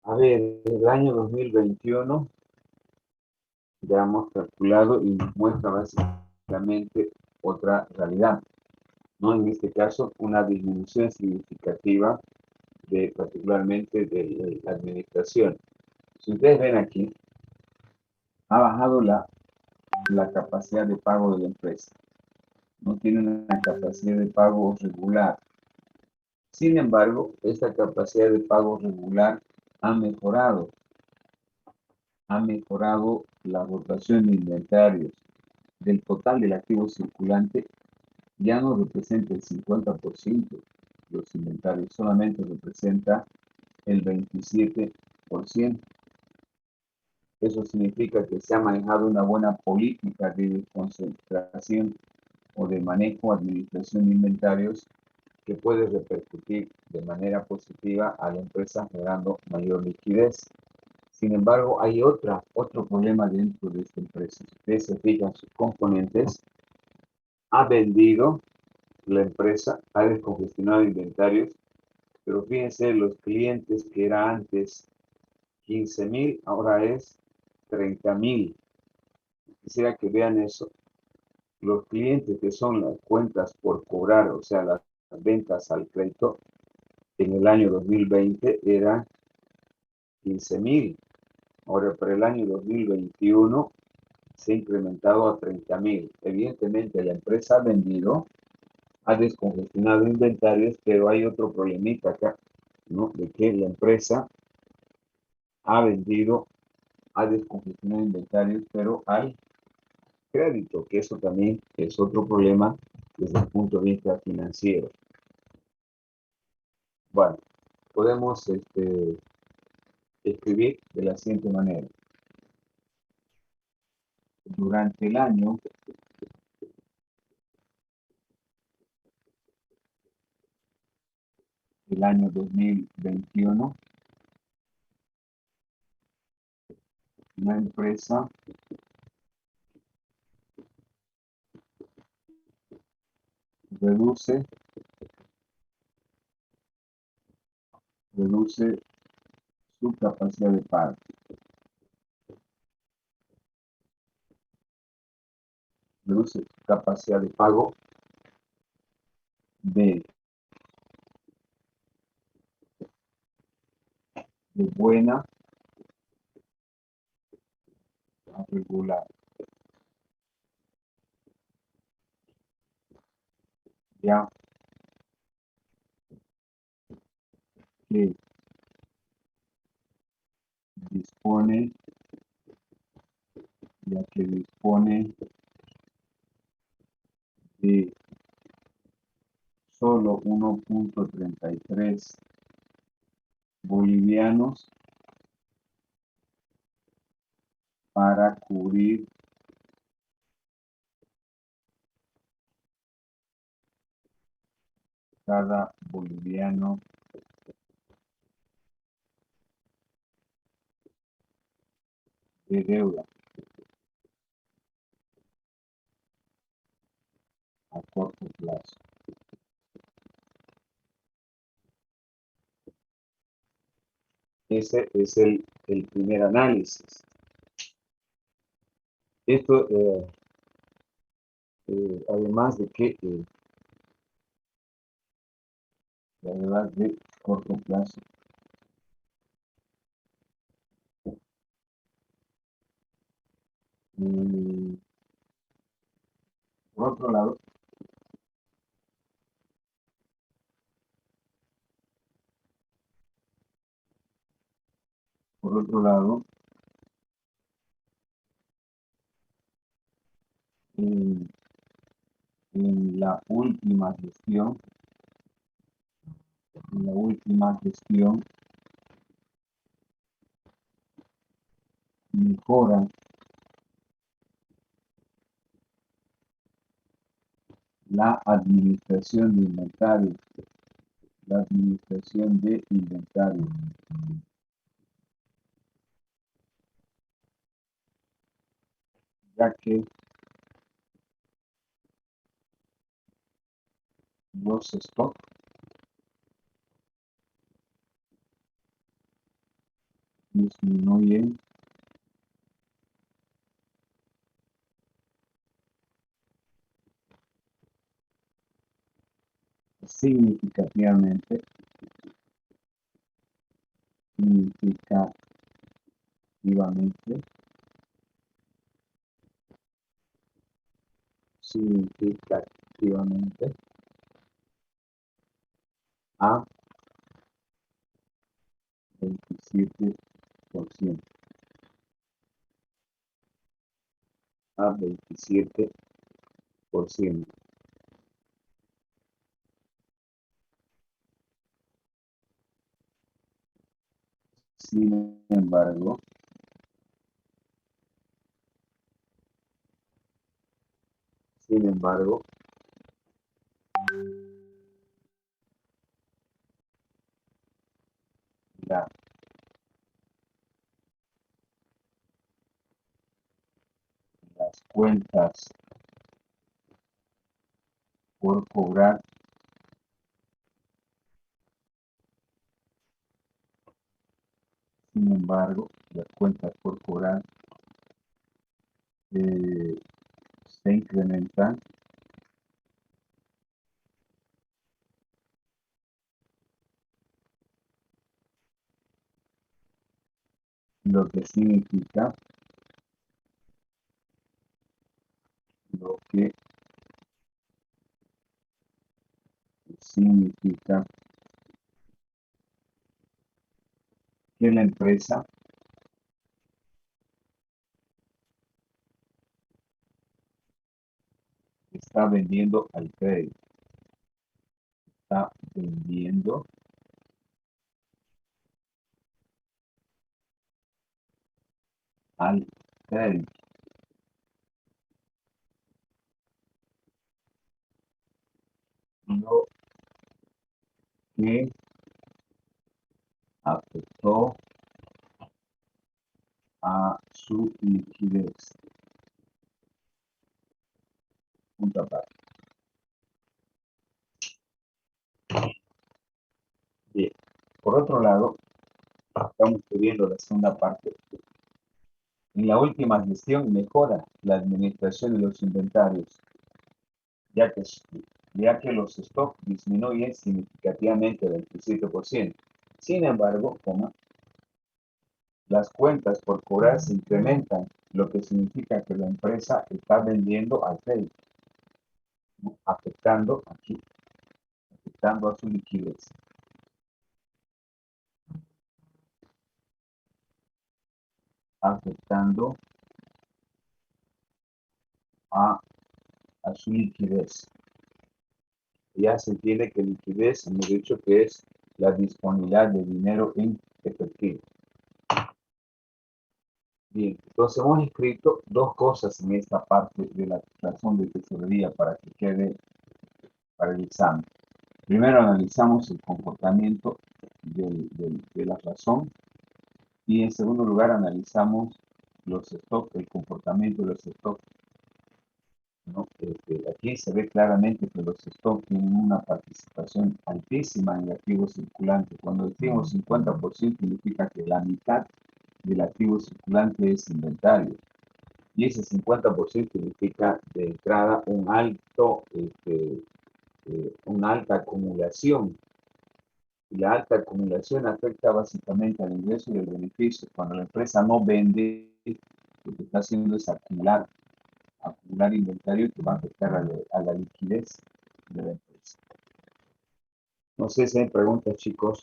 A ver, el año 2021 ya hemos calculado y nos muestra básicamente otra realidad, ¿no? En este caso, una disminución significativa particularmente de la administración. Si ustedes ven aquí, ha bajado la capacidad de pago de la empresa. No tiene una capacidad de pago regular. Sin embargo, esta capacidad de pago regular ha mejorado. Ha mejorado la rotación de inventarios. Del total del activo circulante ya no representa el 50% de los inventarios, solamente representa el 27%. Eso significa que se ha manejado una buena política de concentración o de manejo, administración de inventarios que puede repercutir de manera positiva a la empresa generando mayor liquidez. Sin embargo, hay otro problema dentro de esta empresa. Si ustedes se fijan sus componentes, ha vendido la empresa, ha descongestionado inventarios, pero fíjense, los clientes que era antes 15.000, ahora es 30.000. Quisiera que vean eso. Los clientes que son las cuentas por cobrar, o sea, las ventas al crédito, en el año 2020 eran 15.000. Ahora, para el año 2021 se ha incrementado a 30.000. Evidentemente, la empresa ha vendido, ha descongestionado inventarios, pero hay otro problemita acá, ¿no? De que la empresa ha vendido, ha descongestionado inventarios, pero hay crédito, que eso también es otro problema desde el punto de vista financiero. Bueno, podemos escribir de la siguiente manera. Durante el año 2021, la empresa reduce su capacidad de pago. Reduce su capacidad de pago de buena a regular. Ya que dispone, de solo 1.33 bolivianos para cubrir cada boliviano de deuda a corto plazo. Ese es el primer análisis. Esto, además de que la deuda de corto plazo por otro lado, en, la última gestión, mejora la administración de inventario, ya que los stocks disminuyen significativamente, significativamente a 27%. A 27%. Sin embargo, la- las cuentas por cobrar se incrementan, lo que significa que la empresa está vendiendo al crédito, está vendiendo al crédito. Lo que afectó a su liquidez. Punto aparte. Bien. Por otro lado, estamos viendo la segunda parte. En la última gestión mejora la administración de los inventarios, ya que los stocks disminuyen significativamente 27%. Sin embargo, las cuentas por cobrar se incrementan, lo que significa que la empresa está vendiendo al crédito, ¿no? afectando a su liquidez. Afectando a su liquidez. Ya se entiende que liquidez, hemos dicho que es la disponibilidad de dinero en efectivo. Bien, entonces hemos escrito dos cosas en esta parte de la declaración de tesorería para que quede para el examen. Primero analizamos el comportamiento de la razón y en segundo lugar analizamos los stocks, el comportamiento de los stocks, ¿no? Aquí se ve claramente que los stocks tienen una participación altísima en el activo circulante. Cuando decimos 50% significa que la mitad del activo circulante es inventario. Y ese 50% significa de entrada una alta acumulación. Y la alta acumulación afecta básicamente al ingreso y al beneficio. Cuando la empresa no vende, lo que está haciendo es acumular inventario que va a afectar a la liquidez de la empresa. No sé si hay preguntas, chicos.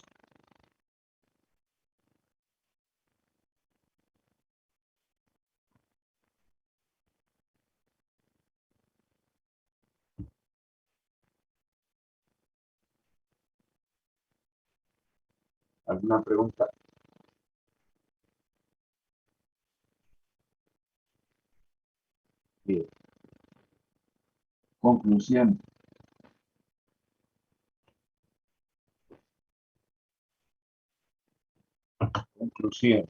¿Alguna pregunta? Bien. Conclusión. Conclusión.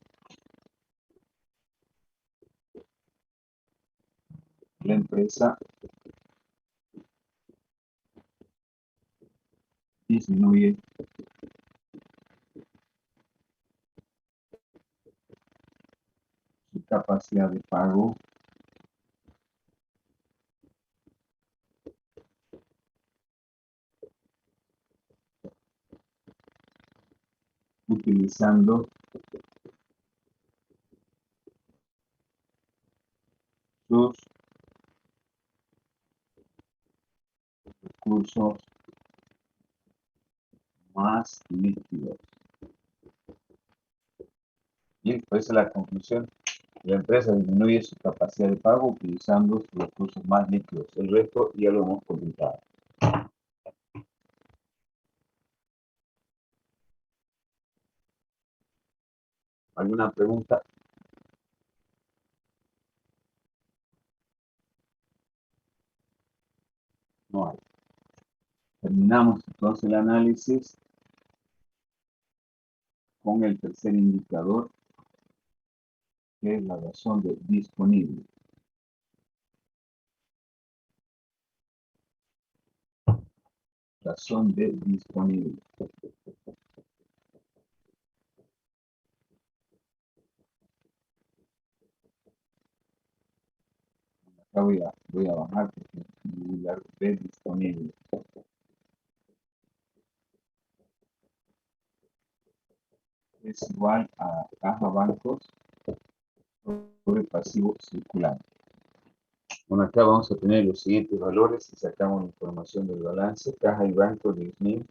La empresa disminuye su capacidad de pago utilizando sus recursos más líquidos. Bien, pues esa es la conclusión. La empresa disminuye su capacidad de pago utilizando sus recursos más líquidos. El resto ya lo hemos comentado. ¿Alguna pregunta? No hay. Terminamos entonces el análisis con el tercer indicador, que es la razón de disponible. Razón de disponible. Acá voy a bajar porque voy a ver disponible. Es igual a caja bancos sobre pasivo circulante. Bueno, acá vamos a tener los siguientes valores si sacamos la información del balance. Caja y banco 10.000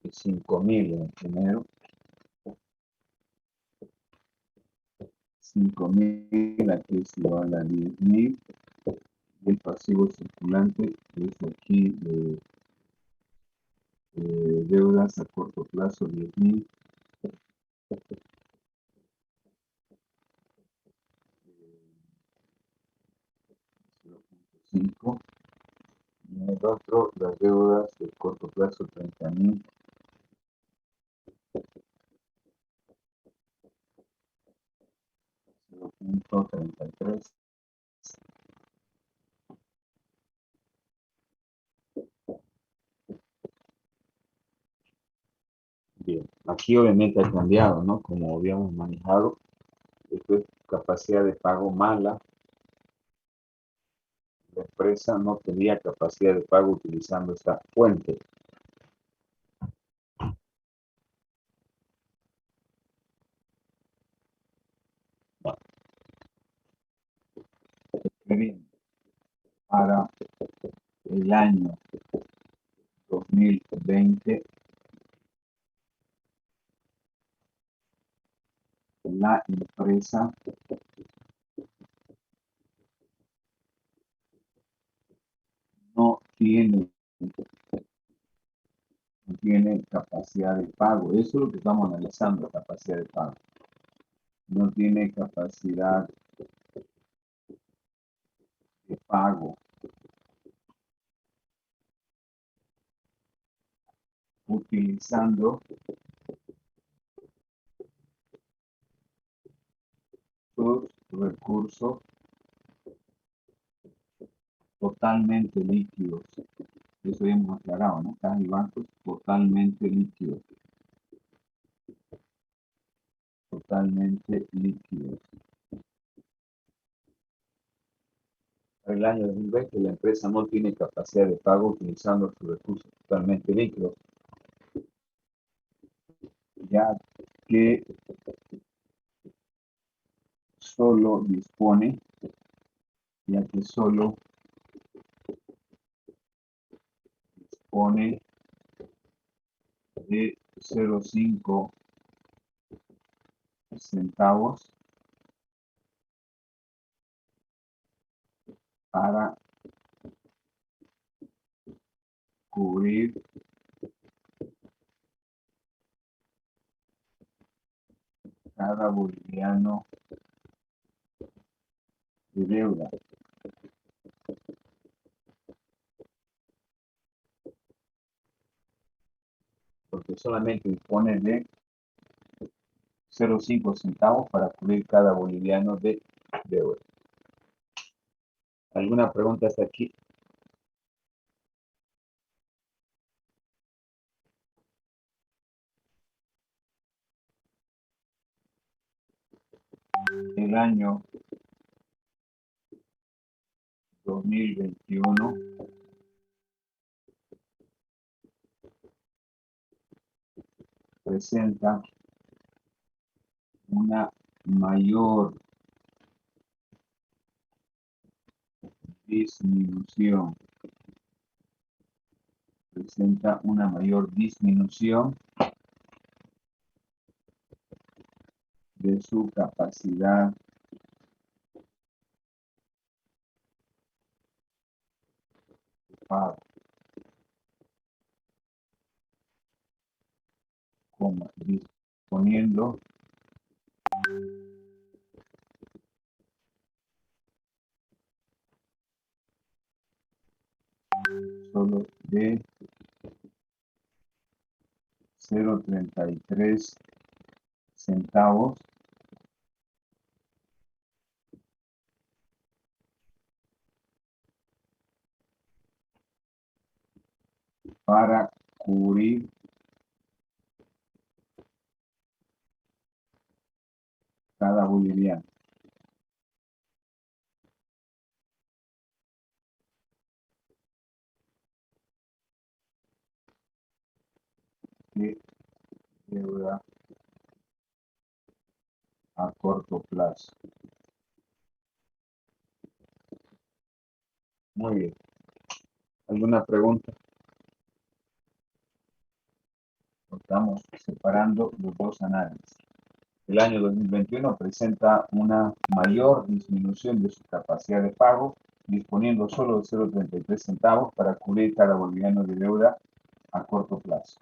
y 5.000 en enero. 5.000 aquí es igual a 10.000. Y el pasivo circulante es aquí de deudas a corto plazo 10.000. 5. Y en el otro, las deudas de corto plazo, 30.000. 0.33. Bien, aquí obviamente ha cambiado, ¿no? Como habíamos manejado, esto es capacidad de pago mala. La empresa no tenía capacidad de pago utilizando esta fuente. Bueno, bien, para el año 2020, la empresa no tiene capacidad de pago. Eso es lo que estamos analizando, capacidad de pago. No tiene capacidad de pago utilizando sus recursos totalmente líquidos. Eso ya hemos aclarado, ¿no? Cajas y bancos totalmente líquidos. Totalmente líquidos. Para el año 2020, la empresa no tiene capacidad de pago utilizando sus recursos totalmente líquidos, ya que solo dispone de 0.5 centavos para cubrir cada boliviano de deuda. Porque solamente dispone de 0.5 centavos para cubrir cada boliviano de deuda. ¿Alguna pregunta hasta aquí? El año 2021 presenta una mayor disminución. De su capacidad de pago, como disponiendo solo de 0.33 centavos para cubrir cada boliviano. De deuda a corto plazo. Muy bien. ¿Alguna pregunta? Estamos separando los dos análisis. El año 2021 presenta una mayor disminución de su capacidad de pago, disponiendo solo de 0.33 centavos para cubrir cada boliviano de deuda a corto plazo.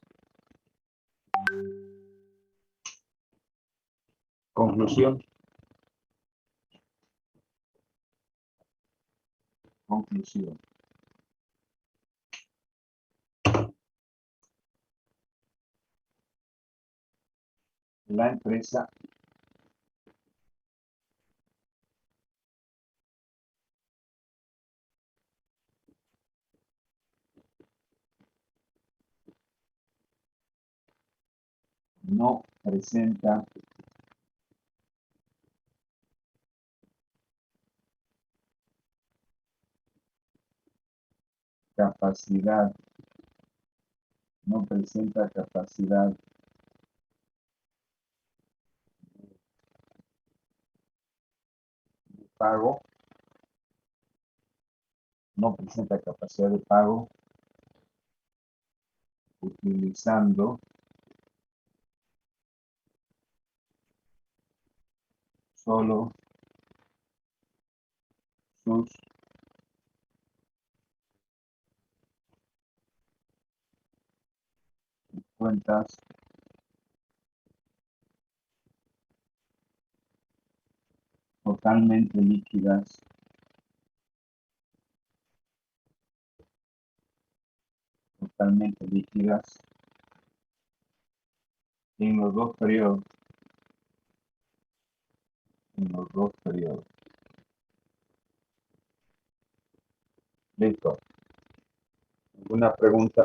Conclusión. La empresa no presenta capacidad, no presenta capacidad de pago, no presenta capacidad de pago utilizando solo sus cuentas totalmente líquidas en los dos periodos, Listo. ¿Alguna pregunta?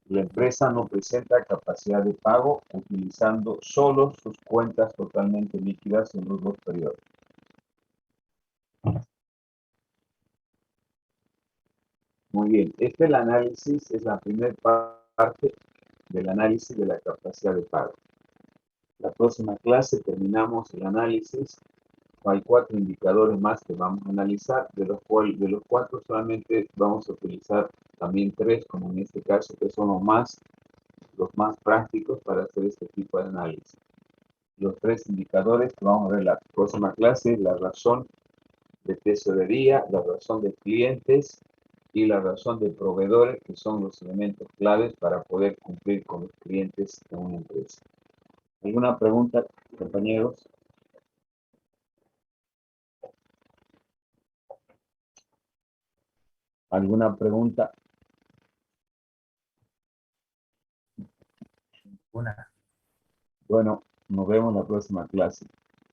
La empresa no presenta capacidad de pago utilizando solo sus cuentas totalmente líquidas en los dos periodos. Muy bien. Este el análisis, es la primera parte del análisis de la capacidad de pago. La próxima clase terminamos el análisis. Hay 4 indicadores más que vamos a analizar, de los 4 solamente vamos a utilizar también 3, como en este caso, que son los más prácticos para hacer este tipo de análisis. Los 3 indicadores que vamos a ver en la próxima clase: la razón de tesorería, la razón de clientes y la razón de proveedores, que son los elementos claves para poder cumplir con los clientes de una empresa. ¿Alguna pregunta, compañeros? ¿Alguna pregunta? Una. Bueno, nos vemos en la próxima clase.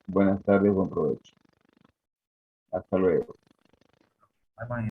Buenas tardes, buen provecho. Hasta luego. Vamos a